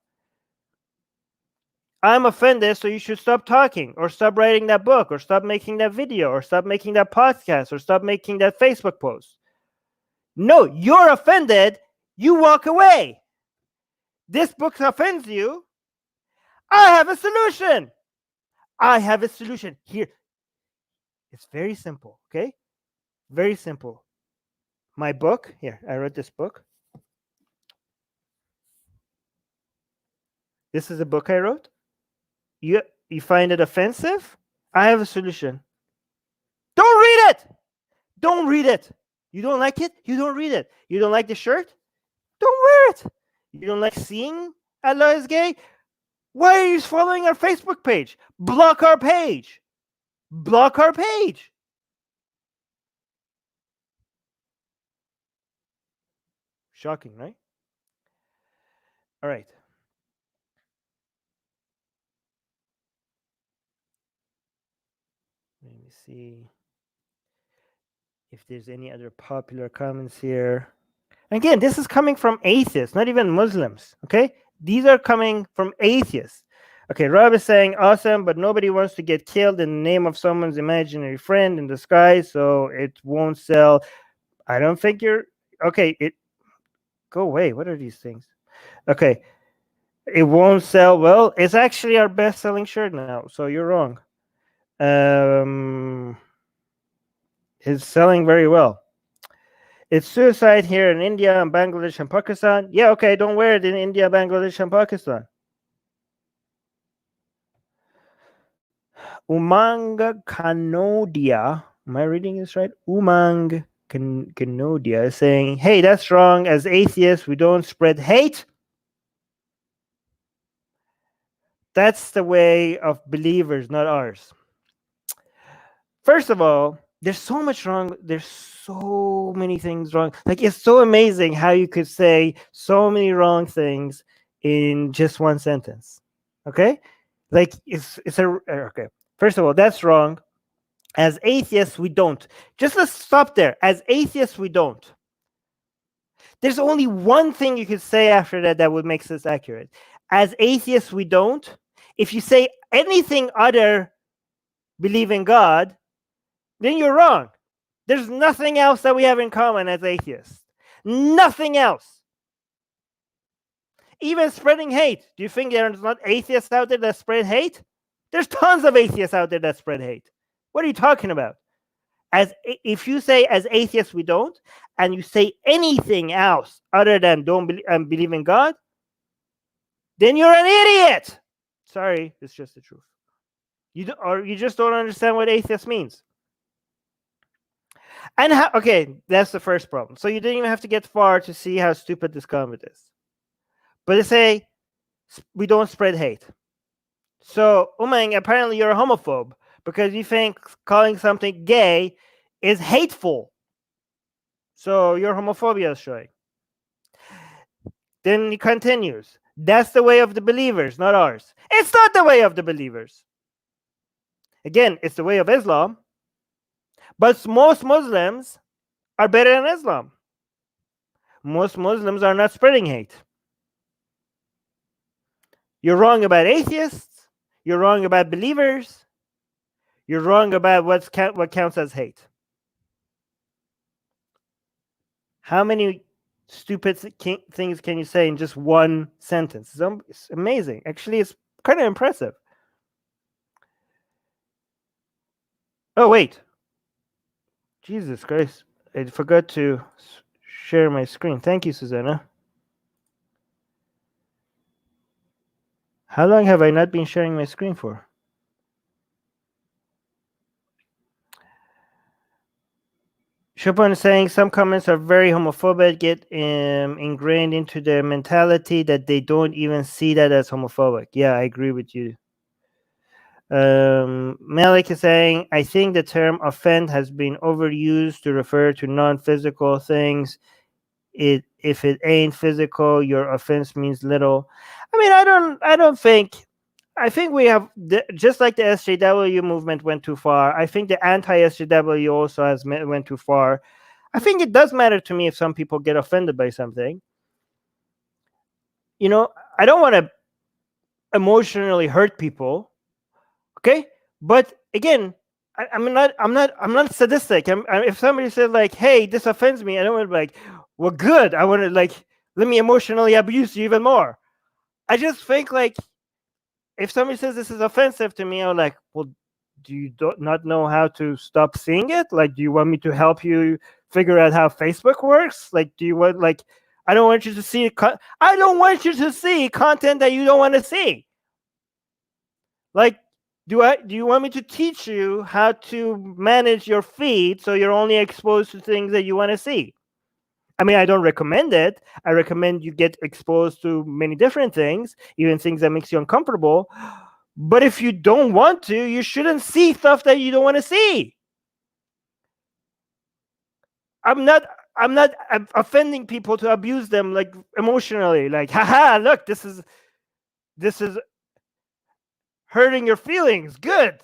[SPEAKER 1] I'm offended, so you should stop talking, or stop writing that book, or stop making that video, or stop making that podcast, or stop making that Facebook post. No, you're offended, you walk away. This book offends you. I have a solution. I have a solution. Here. It's very simple, okay? Very simple. My book, here, I wrote this book. This is a book I wrote. You find it offensive? I have a solution. Don't read it. Don't read it. You don't like it? You don't read it. You don't like the shirt? Don't wear it. You don't like seeing Allah is gay? Why are you following our Facebook page? Block our page. Block our page. Shocking, right? All right. Let me see if there's any other popular comments here. Again, this is coming from atheists, not even Muslims, okay? These are coming from atheists. Okay, Rob is saying, awesome, but nobody wants to get killed in the name of someone's imaginary friend in the sky, so it won't sell. I don't think you're... Okay, go away. What are these things? Okay, it won't sell. Well, it's actually our best-selling shirt now, so you're wrong. It's selling very well. It's suicide here in India and Bangladesh and Pakistan. Yeah, okay, don't wear it in India, Bangladesh, and Pakistan. Umang Kanodia, am I reading this right? Umang Kanodia is saying, hey, that's wrong. As atheists, we don't spread hate. That's the way of believers, not ours. First of all, there's so much wrong. There's so many things wrong. Like, it's so amazing how you could say so many wrong things in just one sentence. Okay? Like, okay. First of all, that's wrong. As atheists, we don't. Just let's stop there. As atheists, we don't. There's only one thing you could say after that would make this accurate. As atheists, we don't. If you say anything other believe in God, then you're wrong. There's nothing else that we have in common as atheists. Nothing else. Even spreading hate. Do you think there's not atheists out there that spread hate? There's tons of atheists out there that spread hate. What are you talking about? If you say as atheists we don't, and you say anything else other than don't believe in God, then you're an idiot. Sorry, it's just the truth. You just don't understand what atheist means. And okay, that's the first problem. So you didn't even have to get far to see how stupid this comment is. But they say we don't spread hate. So, Umang, apparently you're a homophobe because you think calling something gay is hateful. So your homophobia is showing. Then he continues. That's the way of the believers, not ours. It's not the way of the believers. Again, it's the way of Islam. But most Muslims are better than Islam. Most Muslims are not spreading hate. You're wrong about atheists. You're wrong about believers. You're wrong about what counts as hate. How many stupid things can you say in just one sentence? It's amazing. Actually, it's kind of impressive. Oh, wait. Jesus Christ. I forgot to share my screen. Thank you, Susanna. How long have I not been sharing my screen for? Chopin is saying some comments are very homophobic, get ingrained into their mentality that they don't even see that as homophobic. Yeah, I agree with you. Malik is saying, I think the term offend has been overused to refer to non-physical things. It if it ain't physical, your offense means little. I mean, I don't think. I think we have just like the SJW movement went too far. I think the anti-SJW also went too far. I think it does matter to me if some people get offended by something. You know, I don't want to emotionally hurt people. Okay, but again, I'm not sadistic. If somebody says like, "Hey, this offends me," I don't want to be like, "Well, good." I want to like, let me emotionally abuse you even more. I just think like, if somebody says this is offensive to me, I'm like, "Well, do you not know how to stop seeing it? Like, do you want me to help you figure out how Facebook works? Like, do you want like, I don't want you to see I don't want you to see content that you don't want to see. Like, do you want me to teach you how to manage your feed so you're only exposed to things that you want to see? I mean, I don't recommend it. I recommend you get exposed to many different things, even things that makes you uncomfortable. But if you don't want to, you shouldn't see stuff that you don't want to see. I'm not offending people to abuse them like emotionally. Like, haha, look, this is hurting your feelings. Good.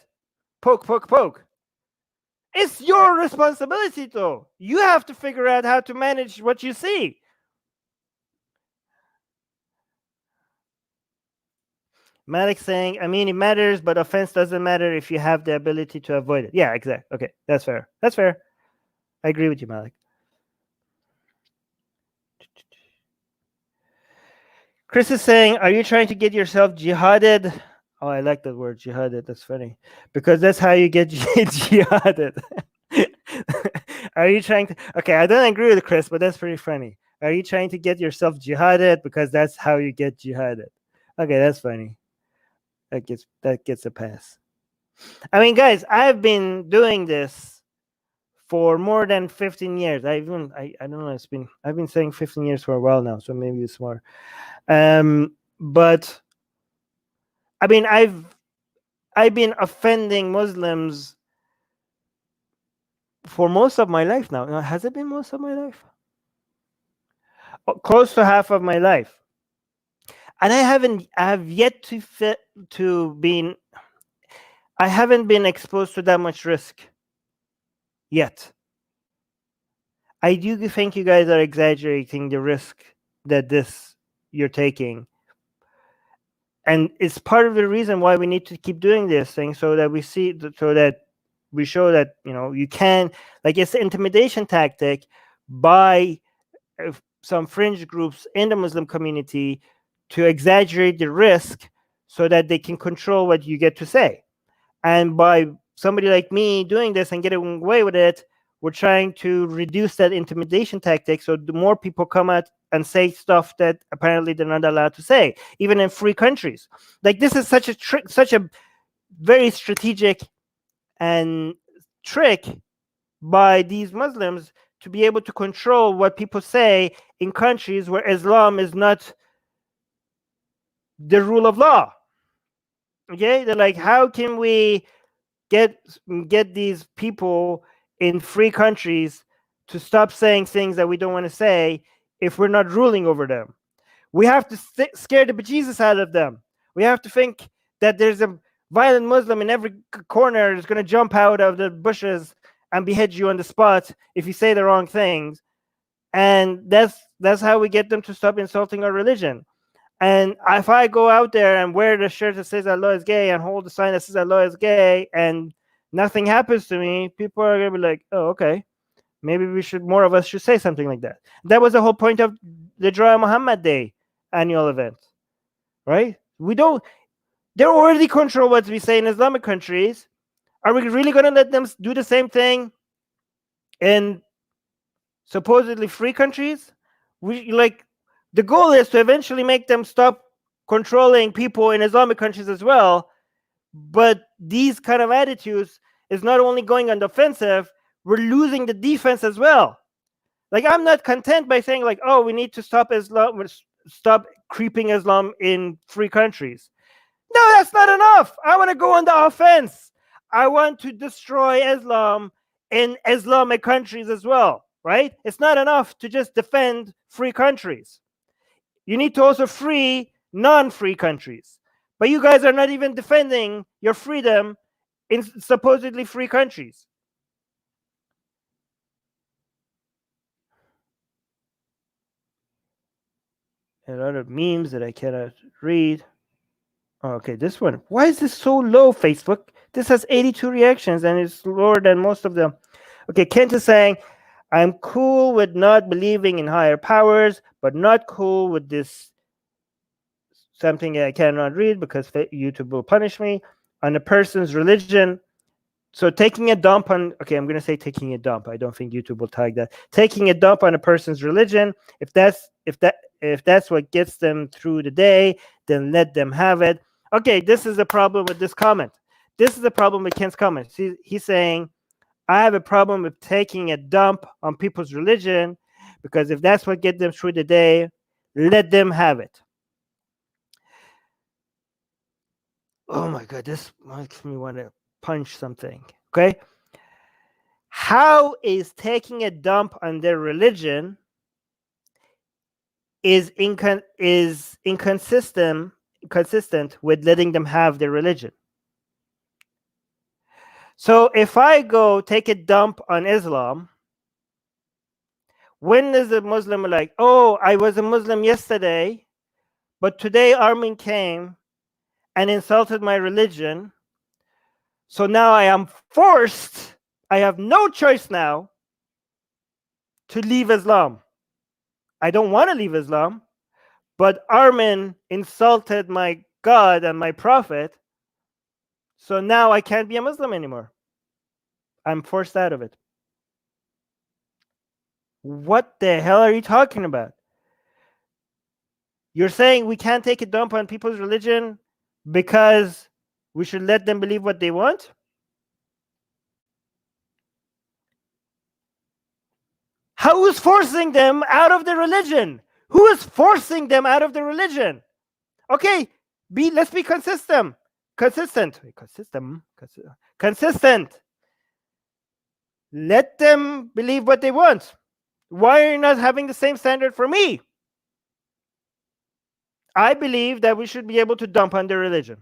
[SPEAKER 1] Poke, poke, poke. It's your responsibility, though. You have to figure out how to manage what you see. Malik saying, I mean, it matters, but offense doesn't matter if you have the ability to avoid it. Yeah, exactly. Okay, that's fair. That's fair. I agree with you, Malik. Chris is saying, are you trying to get yourself jihaded? Oh, I like that word, jihaded. That's funny. Because that's how you get jihaded. Are you trying to... Okay, I don't agree with Chris, but that's pretty funny. Are you trying to get yourself jihaded? Because that's how you get jihaded. Okay, that's funny. That gets a pass. I mean, guys, I've been doing this for more than 15 years. I don't know. I've been saying 15 years for a while now, so maybe it's more. But I mean, I've been offending Muslims for most of my life now. Has it been most of my life? Close to half of my life. And I have yet I haven't been exposed to that much risk yet. I do think you guys are exaggerating the risk that you're taking. And it's part of the reason why we need to keep doing this thing, so that we show that, you can, like, it's an intimidation tactic by some fringe groups in the Muslim community to exaggerate the risk so that they can control what you get to say. And by somebody like me doing this and getting away with it, we're trying to reduce that intimidation tactic, so the more people come out and say stuff that apparently they're not allowed to say, even in free countries. Like, this is such a very strategic and trick by these Muslims to be able to control what people say in countries where Islam is not the rule of law. Okay, they're like, how can we get these people in free countries to stop saying things that we don't want to say if we're not ruling over them? We have to scare the bejesus out of them. We have to think that there's a violent Muslim in every corner that's going to jump out of the bushes and behead you on the spot if you say the wrong things. And that's how we get them to stop insulting our religion. And if I go out there and wear the shirt that says Allah is gay and hold the sign that says Allah is gay and nothing happens to me, people are going to be like, oh, okay, maybe more of us should say something like that. That was the whole point of the Dry Muhammad Day annual event, right? They're already control what we say in Islamic countries. Are we really going to let them do the same thing in supposedly free countries? The goal is to eventually make them stop controlling people in Islamic countries as well. But these kind of attitudes is not only going on the offensive, we're losing the defense as well. Like, I'm not content by saying like, oh, we need to stop creeping Islam in free countries. No, that's not enough. I want to go on the offense. I want to destroy Islam in Islamic countries as well. right? It's not enough to just defend free countries. You need to also free non-free countries. But you guys are not even defending your freedom in supposedly free countries. A lot of memes that I cannot read. Oh, okay, this one. Why is this so low, Facebook? This has 82 reactions and it's lower than most of them. Okay, Kent is saying, I'm cool with not believing in higher powers, but not cool with this something I cannot read because YouTube will punish me on a person's religion. So taking a dump on, okay, I'm going to say taking a dump. I don't think YouTube will tag that. Taking a dump on a person's religion, if that's what gets them through the day, then let them have it. Okay, this is a problem with this comment. This is a problem with Ken's comment. He's saying, I have a problem with taking a dump on people's religion because if that's what gets them through the day, let them have it. Oh my God, this makes me want to punch something. Okay. How is taking a dump on their religion is inconsistent with letting them have their religion? So if I go take a dump on Islam, when is a Muslim like, oh, I was a Muslim yesterday, but today Armin came and insulted my religion, so now I am forced, I have no choice now to leave Islam. I don't want to leave Islam, but Armin insulted my God and my Prophet, so now I can't be a Muslim anymore. I'm forced out of it. What the hell are you talking about? You're saying we can't take a dump on people's religion because we should let them believe what they want? Who is forcing them out of the religion? Who is forcing them out of the religion? Okay, let's be consistent. Consistent. Let them believe what they want. Why are you not having the same standard for me? I believe that we should be able to dump on their religion.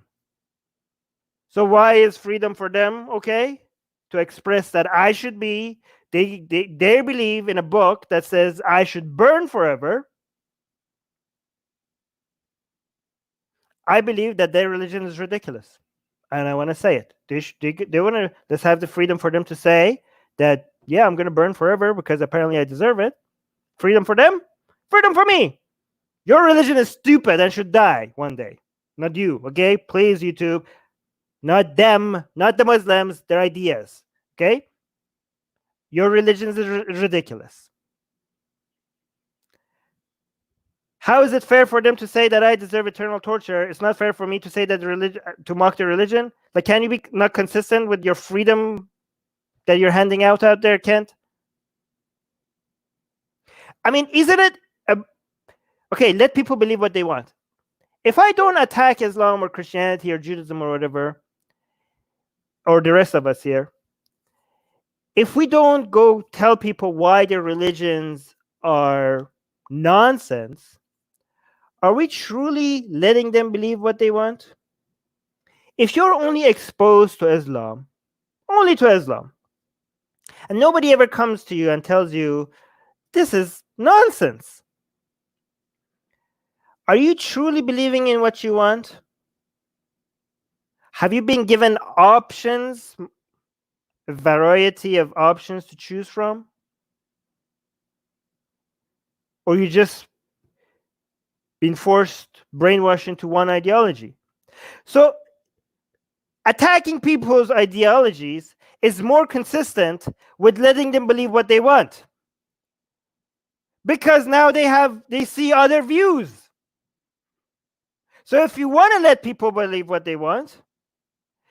[SPEAKER 1] So why is freedom for them okay? To express that I should be, they believe in a book that says I should burn forever. I believe that their religion is ridiculous. And I want to say it. They want to, let's have the freedom for them to say that, yeah, I'm going to burn forever because apparently I deserve it. Freedom for them, freedom for me. Your religion is stupid and should die one day. Not you, okay? Please, YouTube. Not them, not the Muslims, their ideas, okay? Your religion is ridiculous. How is it fair for them to say that I deserve eternal torture? It's not fair for me to say that to mock their religion. Like, can you be not consistent with your freedom that you're handing out there, Kent? I mean, isn't it okay? Let people believe what they want. If I don't attack Islam or Christianity or Judaism or whatever, or the rest of us here, if we don't go tell people why their religions are nonsense, are we truly letting them believe what they want? If you're only exposed to Islam, only to Islam, and nobody ever comes to you and tells you, this is nonsense, are you truly believing in what you want? Have you been given options, a variety of options to choose from? Or you just been forced, brainwashed into one ideology? So attacking people's ideologies is more consistent with letting them believe what they want. Because now they see other views. So if you want to let people believe what they want,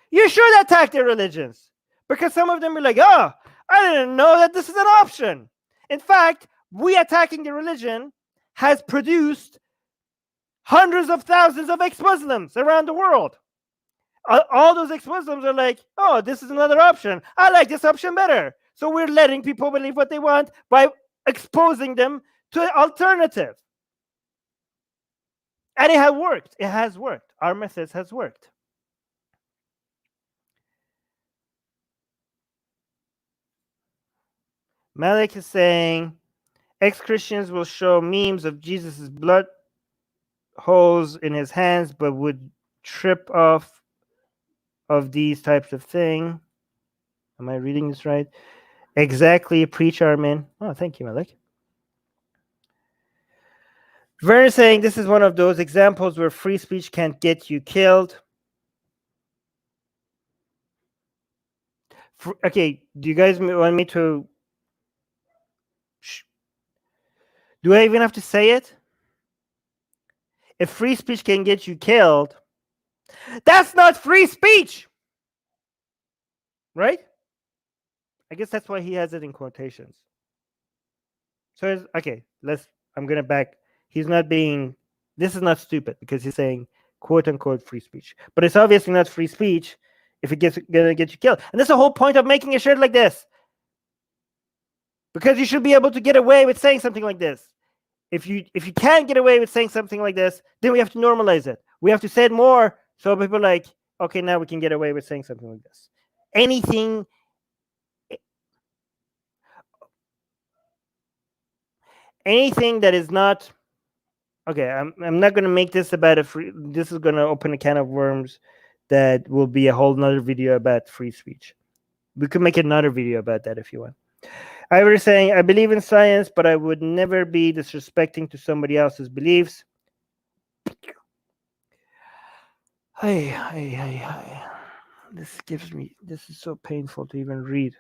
[SPEAKER 1] you should attack their religions. Because some of them are like, oh, I didn't know that this is an option. In fact, we attacking the religion has produced hundreds of thousands of ex-Muslims around the world. All those ex-Muslims are like, oh, this is another option. I like this option better. So we're letting people believe what they want by exposing them to an alternative. And it has worked. It has worked. Our methods has worked. Malik is saying ex-Christians will show memes of Jesus' blood holes in his hands, but would trip off of these types of thing. Am I reading this right? Exactly. Preach, Armin. Oh, thank you, Malik. Vern saying this is one of those examples where free speech can't get you killed. Okay, do you guys want me to... Do I even have to say it? If free speech can get you killed, that's not free speech! Right? I guess that's why he has it in quotations. So, okay, I'm going to back. He's not being... This is not stupid because he's saying quote-unquote free speech. But it's obviously not free speech if it gonna get you killed. And that's the whole point of making a shirt like this. Because you should be able to get away with saying something like this. If you can't get away with saying something like this, then we have to normalize it. We have to say it more so people are like, okay, now we can get away with saying something like this. Anything that is not... Okay, I'm not going to make this about this is going to open a can of worms that will be a whole nother video about free speech. We could make another video about that if you want. I was saying, I believe in science, but I would never be disrespecting to somebody else's beliefs. This is so painful to even read.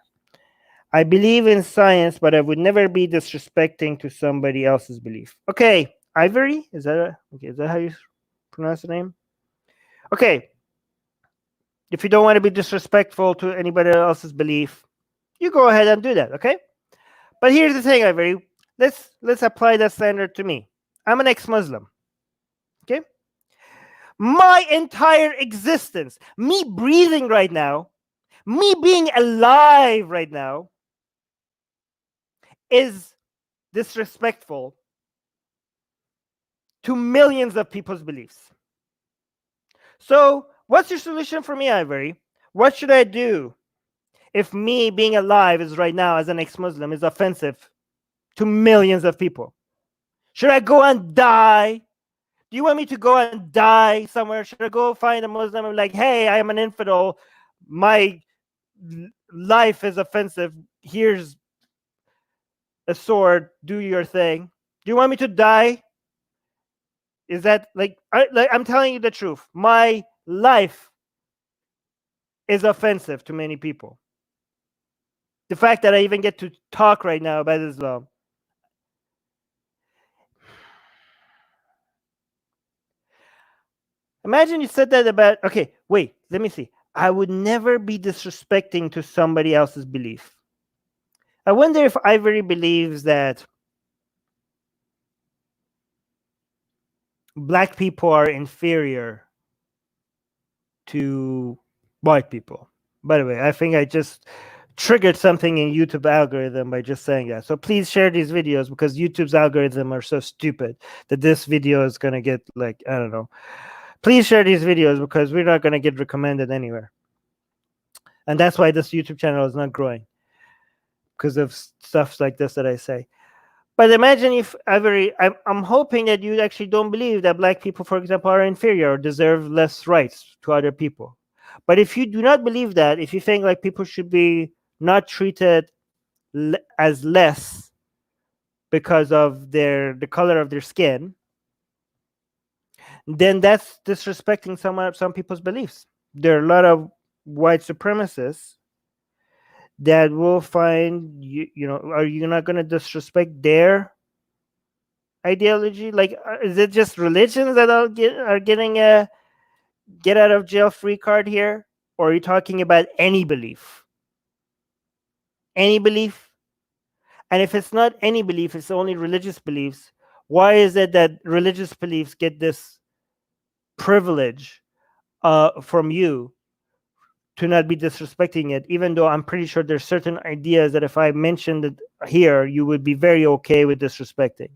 [SPEAKER 1] I believe in science, but I would never be disrespecting to somebody else's belief. Okay, Ivory? Is that how you pronounce the name? Okay. If you don't want to be disrespectful to anybody else's belief, you go ahead and do that, okay? But here's the thing, Ivory. Let's apply that standard to me. I'm an ex-Muslim. Okay? My entire existence, me breathing right now, me being alive right now, is disrespectful to millions of people's beliefs. So, what's your solution for me, Ivory? What should I do if me being alive is right now as an ex-Muslim is offensive to millions of people? Should I go and die? Do you want me to go and die somewhere? Should I go find a Muslim and be like, hey, I am an infidel. My life is offensive. Here's a sword. Do your thing. Do you want me to die? Is that I'm telling you the truth. My life is offensive to many people. The fact that I even get to talk right now about Islam. Imagine you said that about... Okay, wait, let me see. I would never be disrespecting to somebody else's belief. I wonder if Ivory believes that black people are inferior to white people. By the way, I think I just triggered something in YouTube algorithm by just saying that. So please share these videos because YouTube's algorithm are so stupid that this video is going to get I don't know. Please share these videos because we're not going to get recommended anywhere. And that's why this YouTube channel is not growing. Because of stuff like this that I say. But imagine if I'm hoping that you actually don't believe that black people, for example, are inferior or deserve less rights to other people. But if you do not believe that, if you think like people should be not treated as less because of the color of their skin, then that's disrespecting some people's beliefs. There are a lot of white supremacists that will find are you not going to disrespect their ideology? Is it just religions that are getting a get out of jail free card here, or are you talking about any belief? And if it's not any belief, it's only religious beliefs, why is it that religious beliefs get this privilege from you to not be disrespecting it, even though I'm pretty sure there's certain ideas that if I mentioned it here, you would be very okay with disrespecting.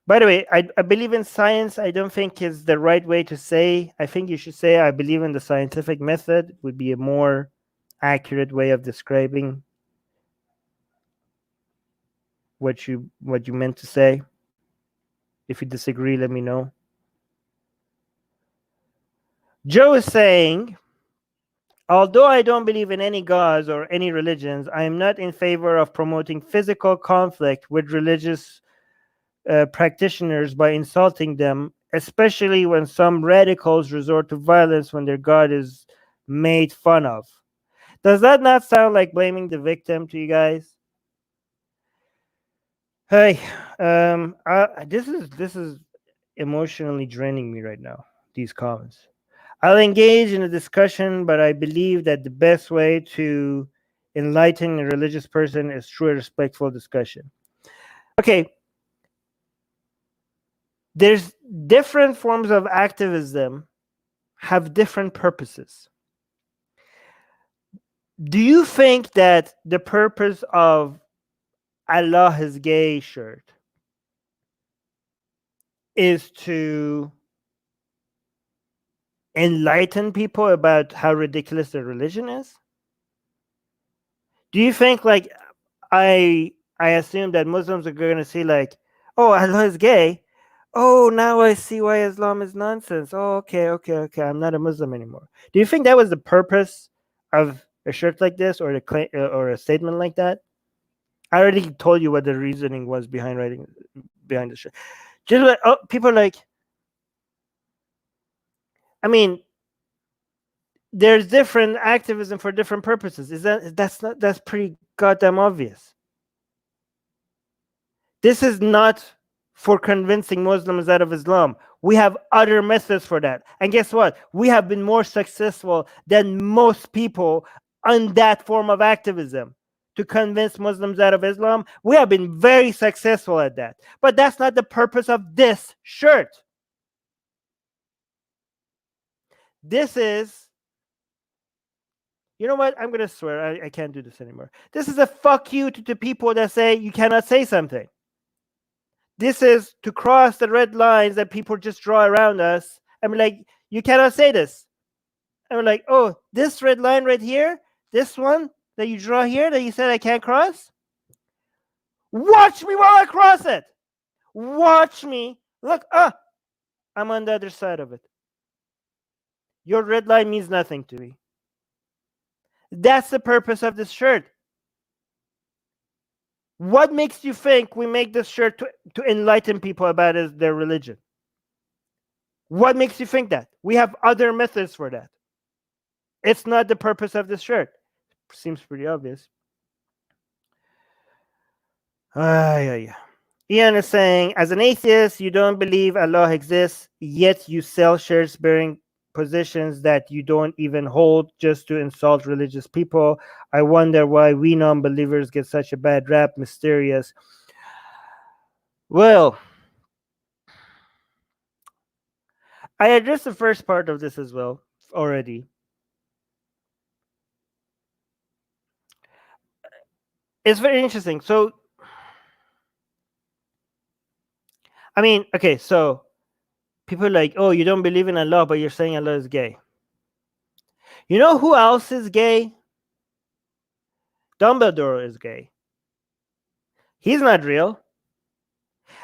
[SPEAKER 1] By the way, I believe in science. I don't think is the right way to say. I think you should say I believe in the scientific method would be a more accurate way of describing what you meant to say. If you disagree, let me know. Joe is saying, although I don't believe in any gods or any religions, I am not in favor of promoting physical conflict with religious practitioners by insulting them, especially when some radicals resort to violence when their God is made fun of. Does that not sound like blaming the victim to you guys? Hey, this is emotionally draining me right now. These comments. I'll engage in a discussion, but I believe that the best way to enlighten a religious person is through a respectful discussion. Okay. There's different forms of activism have different purposes. Do you think that the purpose of Allah is gay shirt is to enlighten people about how ridiculous their religion is? Do you think, like, I assume that Muslims are going to see, like, oh, Allah is gay. Oh, now I see why Islam is nonsense. Oh, okay. I'm not a Muslim anymore. Do you think that was the purpose of a shirt like this, or a statement like that? I already told you what the reasoning was behind the shirt. Just like, oh, people are like, I mean, there's different activism for different purposes. That's pretty goddamn obvious. This is not for convincing Muslims out of Islam. We have other methods for that. And guess what? We have been more successful than most people on that form of activism to convince Muslims out of Islam. We have been very successful at that. But that's not the purpose of this shirt. This is, you know what? I'm going to swear. I can't do this anymore. This is a fuck you to the people that say you cannot say something. This is to cross the red lines that people just draw around us. I'm like, you cannot say this. And we're like, oh, this red line right here, this one that you draw here that you said I can't cross. Watch me while I cross it. Watch me. Look, I'm on the other side of it. Your red line means nothing to me. That's the purpose of this shirt. What makes you think we make this shirt to enlighten people about their religion? What makes you think that? We have other methods for that. It's not the purpose of this shirt. Seems pretty obvious. Yeah. Ian is saying, as an atheist, you don't believe Allah exists, yet you sell shirts bearing positions that you don't even hold just to insult religious people. I wonder why we non-believers get such a bad rap. Mysterious. Well, I addressed the first part of this as well already. It's very interesting. So, I mean, okay, so people are like, oh, you don't believe in Allah, but you're saying Allah is gay. You know who else is gay? Dumbledore is gay. He's not real.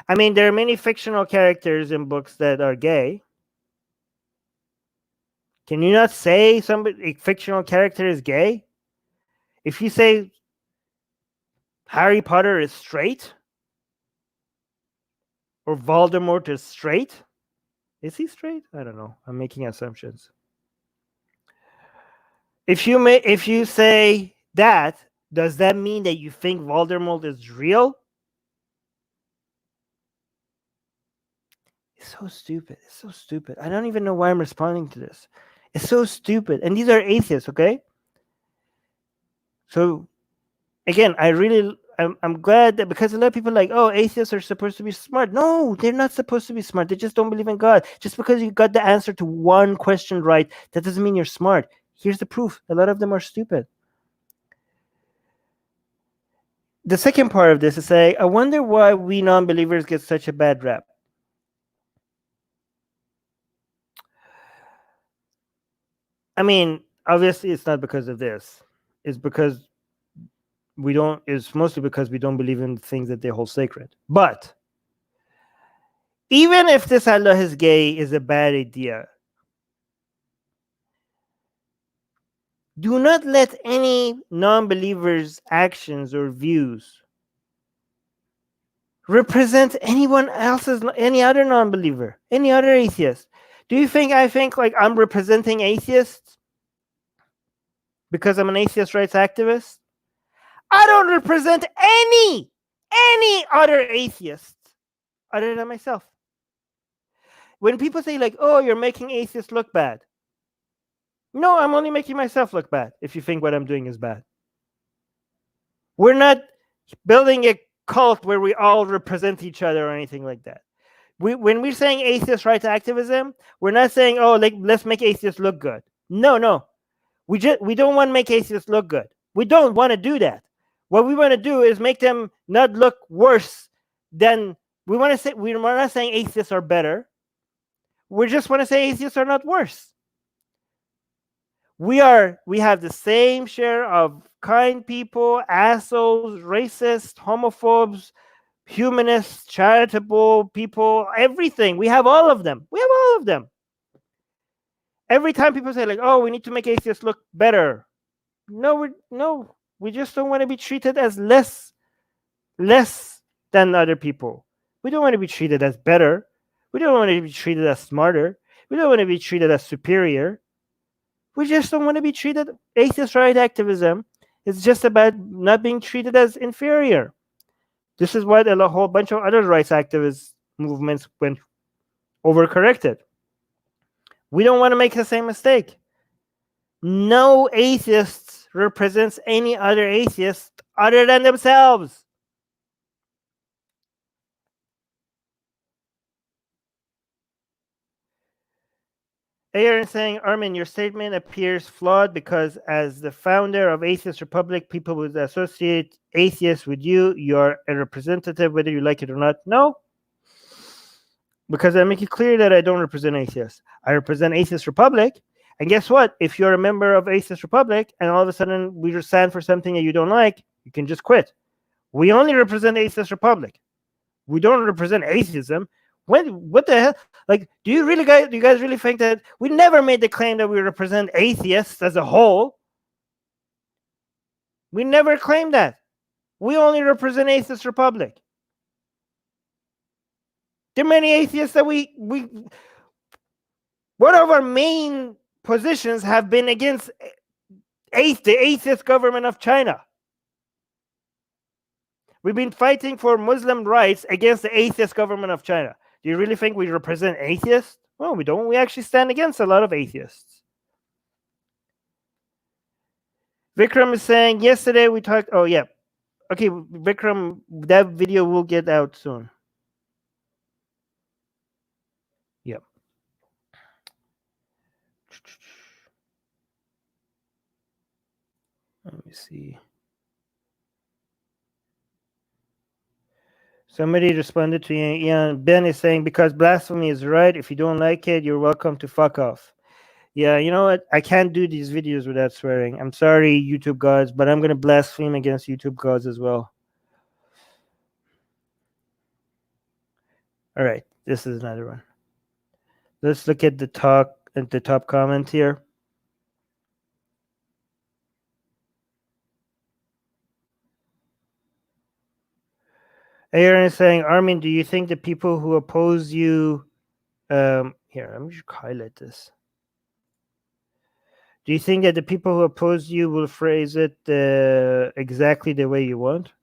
[SPEAKER 1] I mean, there are many fictional characters in books that are gay. Can you not say a fictional character is gay? If you say Harry Potter is straight, or Voldemort is straight, is he straight? I don't know. I'm making assumptions. If you say that, does that mean that you think Voldemort is real? It's so stupid. It's so stupid. I don't even know why I'm responding to this. It's so stupid. And these are atheists, okay? So, again, I I'm glad that, because a lot of people are like, oh, atheists are supposed to be smart. No, they're not supposed to be smart. They just don't believe in God. Just because you got the answer to one question right, that doesn't mean you're smart. Here's the proof. A lot of them are stupid. The second part of this is saying, I wonder why we non-believers get such a bad rap. I mean, obviously it's not because of this. It's because it's mostly because we don't believe in things that they hold sacred. But even if this Allah is gay is a bad idea, do not let any non-believer's actions or views represent any other non-believer, any other atheist. Do you think I think like I'm representing atheists because I'm an atheist rights activist? I don't represent any other atheists other than myself. When people say like, oh, you're making atheists look bad. No, I'm only making myself look bad if you think what I'm doing is bad. We're not building a cult where we all represent each other or anything like that. When we're saying atheist rights activism, we're not saying, oh, like, let's make atheists look good. No. We don't want to make atheists look good. We don't want to do that. What we want to do is make them not look worse than we want to say. We're not saying atheists are better. We just want to say atheists are not worse. We have the same share of kind people, assholes, racists, homophobes, humanists, charitable people, everything. We have all of them. Every time people say like, oh, we need to make atheists look better. No, we just don't want to be treated as less than other people. We don't want to be treated as better. We don't want to be treated as smarter. We don't want to be treated as superior. We just don't want to be treated. Atheist right activism is just about not being treated as inferior. This is why a whole bunch of other rights activist movements went overcorrected. We don't want to make the same mistake. No atheist represents any other atheist other than themselves. Aaron saying, Armin, your statement appears flawed because as the founder of Atheist Republic, people would associate atheists with you. You're a representative, whether you like it or not. No. Because I make it clear that I don't represent atheists. I represent Atheist Republic. And guess what? If you're a member of Atheist Republic and all of a sudden we just stand for something that you don't like, you can just quit. We only represent Atheist Republic. We don't represent atheism. What the hell? Like, do you guys really think that we never made the claim that we represent atheists as a whole? We never claimed that. We only represent Atheist Republic. There are many atheists that we one of our main positions have been against the atheist government of China. We've been fighting for Muslim rights against the atheist government of China. Do you really think we represent atheists? Well, we don't. We actually stand against a lot of atheists. Vikram is saying, yesterday we talked... Oh, yeah. Okay, Vikram, that video will get out soon. Yep. Let me see. Somebody responded to Ian. Ben is saying, because blasphemy is right. If you don't like it, you're welcome to fuck off. Yeah, you know what? I can't do these videos without swearing. I'm sorry, YouTube gods, but I'm going to blaspheme against YouTube gods as well. All right, this is another one. Let's look at the top comment here. Aaron is saying, Armin, do you think the people who oppose you... here, let me just highlight this. Do you think that the people who oppose you will phrase it exactly the way you want?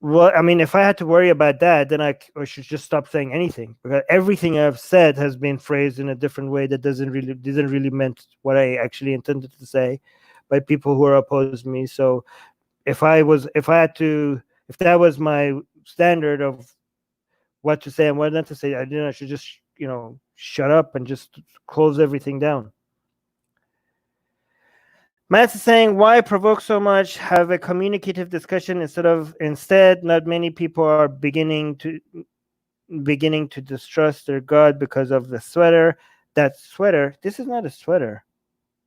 [SPEAKER 1] Well, I mean, if I had to worry about that, then I should just stop saying anything, because everything I've said has been phrased in a different way that didn't really meant what I actually intended to say by people who are opposed to me. So if that was my standard of what to say and what not to say, I should just, shut up and just close everything down. Matt is saying, why provoke so much? Have a communicative discussion instead. Not many people are beginning to distrust their God because of the sweater. That sweater. This is not a sweater.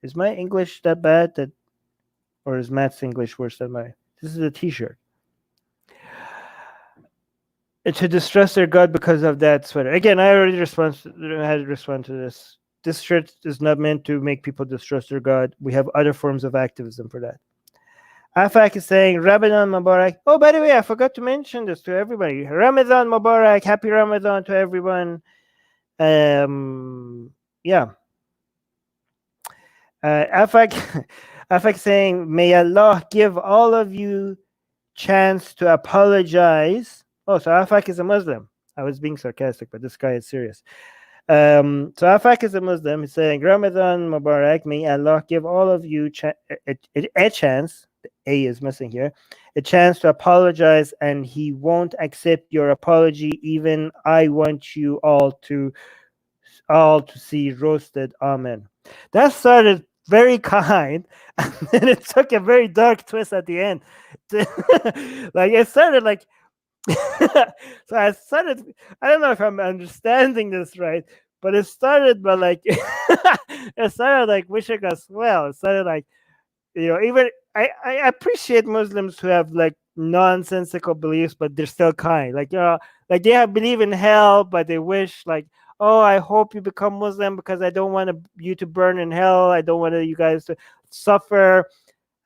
[SPEAKER 1] Is my English that bad? Or is Matt's English worse than mine? This is a T-shirt. To distrust their God because of that sweater. Again, I already had to respond to this. This shirt is not meant to make people distrust their God. We have other forms of activism for that. Afak is saying, Ramadan Mubarak. Oh, by the way, I forgot to mention this to everybody. Ramadan Mubarak. Happy Ramadan to everyone. Yeah. Afak saying, may Allah give all of you chance to apologize. Oh, so Afak is a Muslim. I was being sarcastic, but this guy is serious. So Afak is a Muslim. He's saying, Ramadan Mubarak, may Allah give all of you a chance. The A is missing here. A chance to apologize, and He won't accept your apology. Even I want you all to see roasted. Amen. That started very kind, and then it took a very dark twist at the end. Like it started like so I don't know if I'm understanding this right, but it started by like it started like wishing us well. It started like, even I appreciate Muslims who have like nonsensical beliefs, but they're still kind. Like, like they believe in hell, but they wish like, oh, I hope you become Muslim because I don't want you to burn in hell. I don't want you guys to suffer.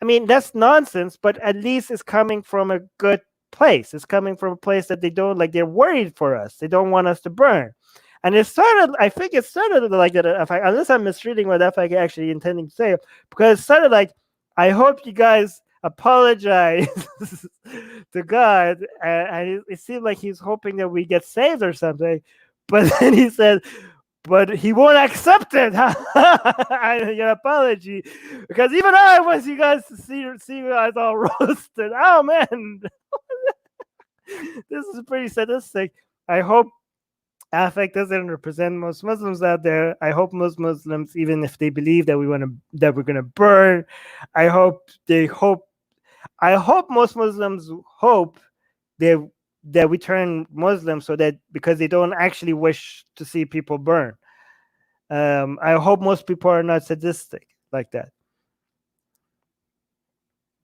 [SPEAKER 1] I mean, that's nonsense, but at least it's coming from a good place. It's coming from a place that they don't like. They're worried for us. They don't want us to burn. And I think it started like that. Unless I'm misreading what I actually intending to say, because it started like, I hope you guys apologize to God, and it seemed like he's hoping that we get saved or something. But then he said, but He won't accept it. Your apology, because even I want you guys to see you guys all roasted. Oh man, this is pretty sadistic. I hope Affect doesn't represent most Muslims out there. I hope most Muslims, even if they believe that we're gonna burn, I hope most Muslims hope that we turn Muslim, so that because they don't actually wish to see people burn. I hope most people are not sadistic like that.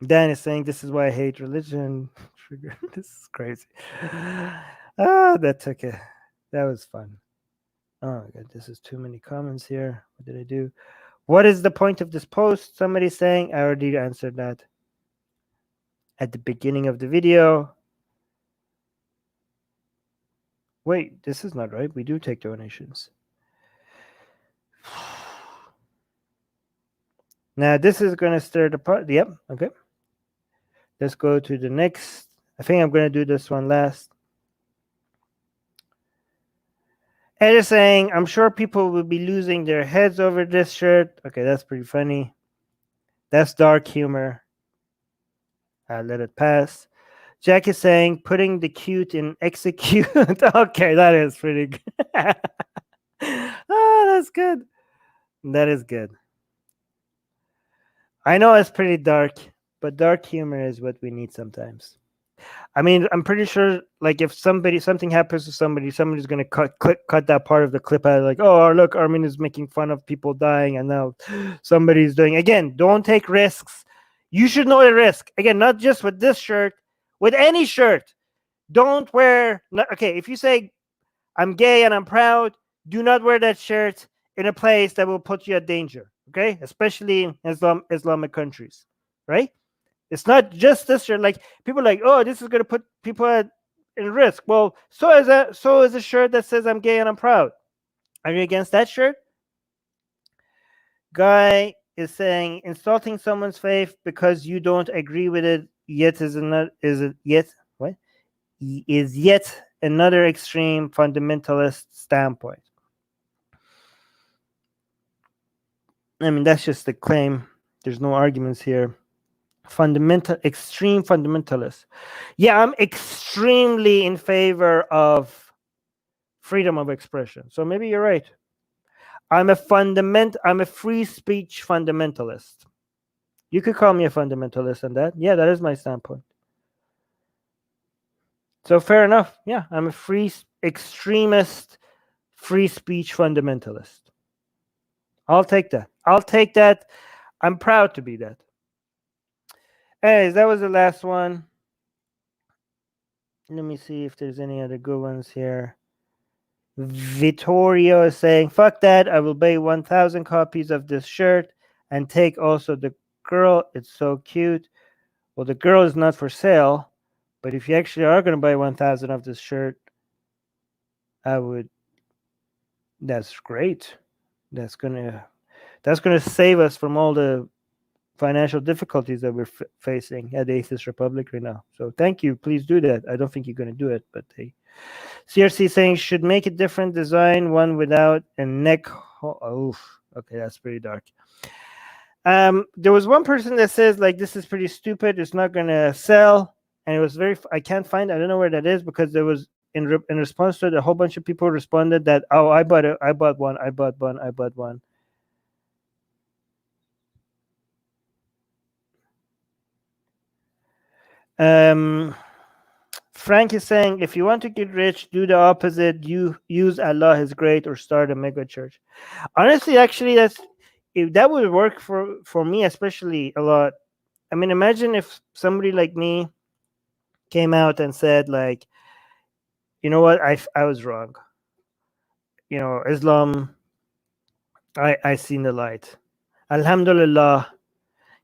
[SPEAKER 1] Dan is saying, this is why I hate religion. This is crazy. That was fun. Oh my God, this is too many comments here. What did I do? What is the point of this post? Somebody's saying, I already answered that at the beginning of the video. Wait, this is not right. We do take donations. Now this is going to stir the pot. Yep, okay. Let's go to the next. I think I'm going to do this one last. Ed is saying, I'm sure people will be losing their heads over this shirt. Okay, that's pretty funny. That's dark humor. I'll let it pass. Jack is saying, putting the cute in execute. Okay, that is pretty good. Oh, that's good. That is good. I know it's pretty dark, but dark humor is what we need sometimes. I mean, I'm pretty sure, like, if something happens to somebody's going to cut that part of the clip out. Like, oh, look, Armin is making fun of people dying, and now somebody's doing. Again, don't take risks. You should know the risk. Again, not just with this shirt, with any shirt. Don't wear. Okay, if you say, I'm gay and I'm proud, do not wear that shirt in a place that will put you at danger. Okay, especially in Islamic countries, right? It's not just this shirt. Like, people are like, oh, this is going to put people at risk. Well, so is a shirt that says I'm gay and I'm proud. Are you against that shirt? Guy is saying, insulting someone's faith because you don't agree with it is yet another extreme fundamentalist standpoint. I mean, that's just the claim. There's no arguments here. extreme fundamentalist. Yeah, I'm extremely in favor of freedom of expression. So maybe you're right. I'm a free speech fundamentalist. You could call me a fundamentalist on that. Yeah, that is my standpoint. So fair enough. Yeah, I'm a extremist, free speech fundamentalist. I'll take that. I'll take that. I'm proud to be that. Anyways, that was the last one. Let me see if there's any other good ones here. Vittorio is saying, fuck that. I will buy 1,000 copies of this shirt and take also the girl. It's so cute. Well, the girl is not for sale, but if you actually are going to buy 1,000 of this shirt, I would. That's great. That's gonna save us from all the financial difficulties that we're facing at the Atheist Republic right now. So thank you. Please do that. I don't think you're going to do it, but hey. CRC saying should make a different design, one without a neck. Oof. Okay, that's pretty dark. There was one person that says like this is pretty stupid. It's not going to sell, and it was very. I can't find. I don't know where that is because there was in response to it, a whole bunch of people responded that I bought it. I bought one. I bought one. I bought one. Frank is saying, if you want to get rich, do the opposite. You use Allah is great or start a mega church. Honestly, actually, that would work for me, especially a lot. I mean, imagine if somebody like me came out and said, like, you know what, I was wrong. You know, Islam, I seen the light. Alhamdulillah.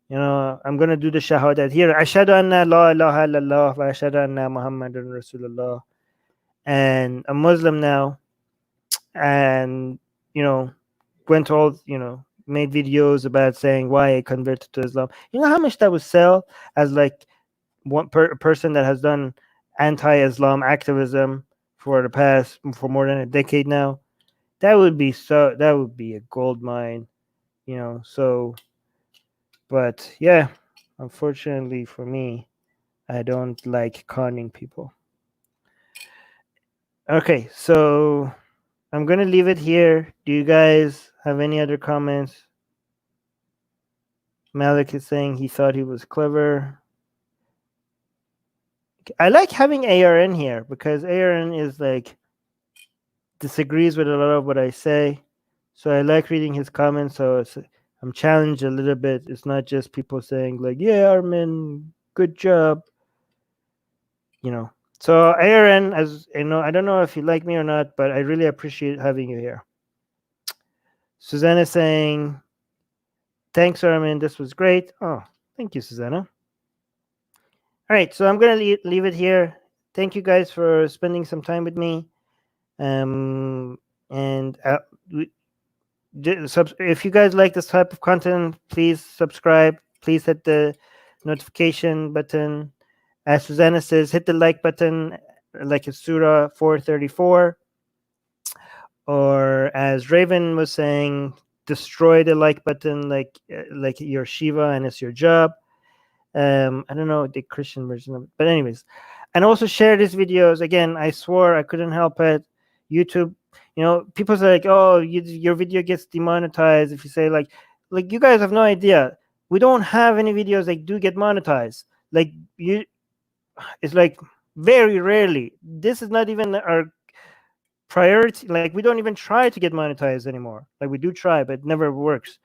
[SPEAKER 1] You know, I'm gonna do the shahadat here. Ashhadu anna la ilaha illallah wa ashhadu anna Muhammadan Rasulullah. And I'm Muslim now, and you know, went all made videos about saying why I converted to Islam. You know how much that would sell as like one person that has done anti-Islam activism for more than a decade now. That would be a gold mine, you know. So, but yeah, unfortunately for me, I don't like conning people. Okay, so I'm going to leave it here. Do you guys have any other comments? Malik is saying he thought he was clever. I like having ARN here because ARN is like disagrees with a lot of what I say. So I like reading his comments. So I'm challenged a little bit. It's not just people saying like, yeah, Armin, good job. You know. So ARN, as you know, I don't know if you like me or not, but I really appreciate having you here. Susanna saying, thanks, Armin. This was great. Oh, thank you, Susanna. All right, so I'm going to leave it here. Thank you guys for spending some time with me. And if you guys like this type of content, please subscribe. Please hit the notification button. As Susanna says, hit the like button, like it's Surah 434. Or as Raven was saying, destroy the like button like your Shiva and it's your job. I don't know the Christian version of it, but anyways, and also share these videos. Again, I swore I couldn't help it. YouTube, you know, people say like, oh, your video gets demonetized if you say like you guys have no idea. We don't have any videos that do get monetized. Like it's like very rarely. This is not even our priority. Like we don't even try to get monetized anymore. Like we do try, but it never works.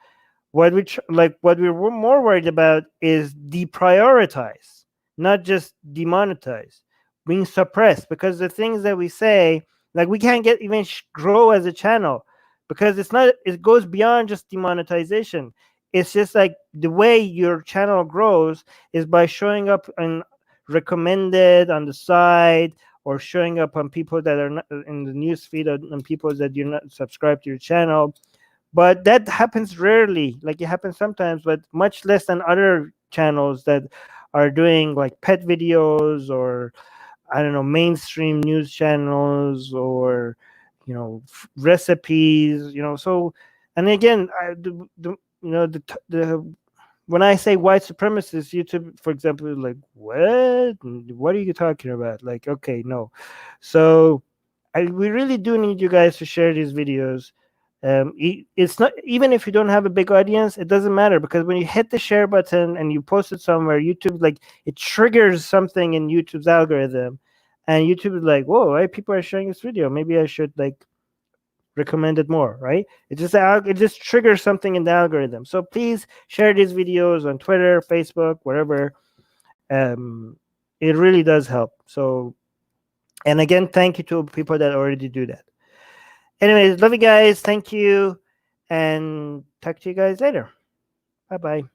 [SPEAKER 1] What we're more worried about is deprioritize, not just demonetize, being suppressed, because the things that we say, like we can't get even grow as a channel because it goes beyond just demonetization. It's just like the way your channel grows is by showing up and recommended on the side or showing up on people that are not in the newsfeed on people that you're not subscribed to your channel. But that happens rarely. Like it happens sometimes, but much less than other channels that are doing like pet videos or I don't know, mainstream news channels or recipes. So, and again, the when I say white supremacists, YouTube, for example, is like, what are you talking about? Like, okay, no. So we really do need you guys to share these videos. It's not, even if you don't have a big audience, it doesn't matter, because when you hit the share button and you post it somewhere, YouTube, like, it triggers something in YouTube's algorithm, and YouTube is like, whoa, right, people are sharing this video, maybe I should like recommend it more, right? It just triggers something in the algorithm. So please share these videos on Twitter, Facebook, wherever. It really does help. So, and again, thank you to people that already do that. Anyways, love you guys. Thank you. And talk to you guys later. Bye-bye.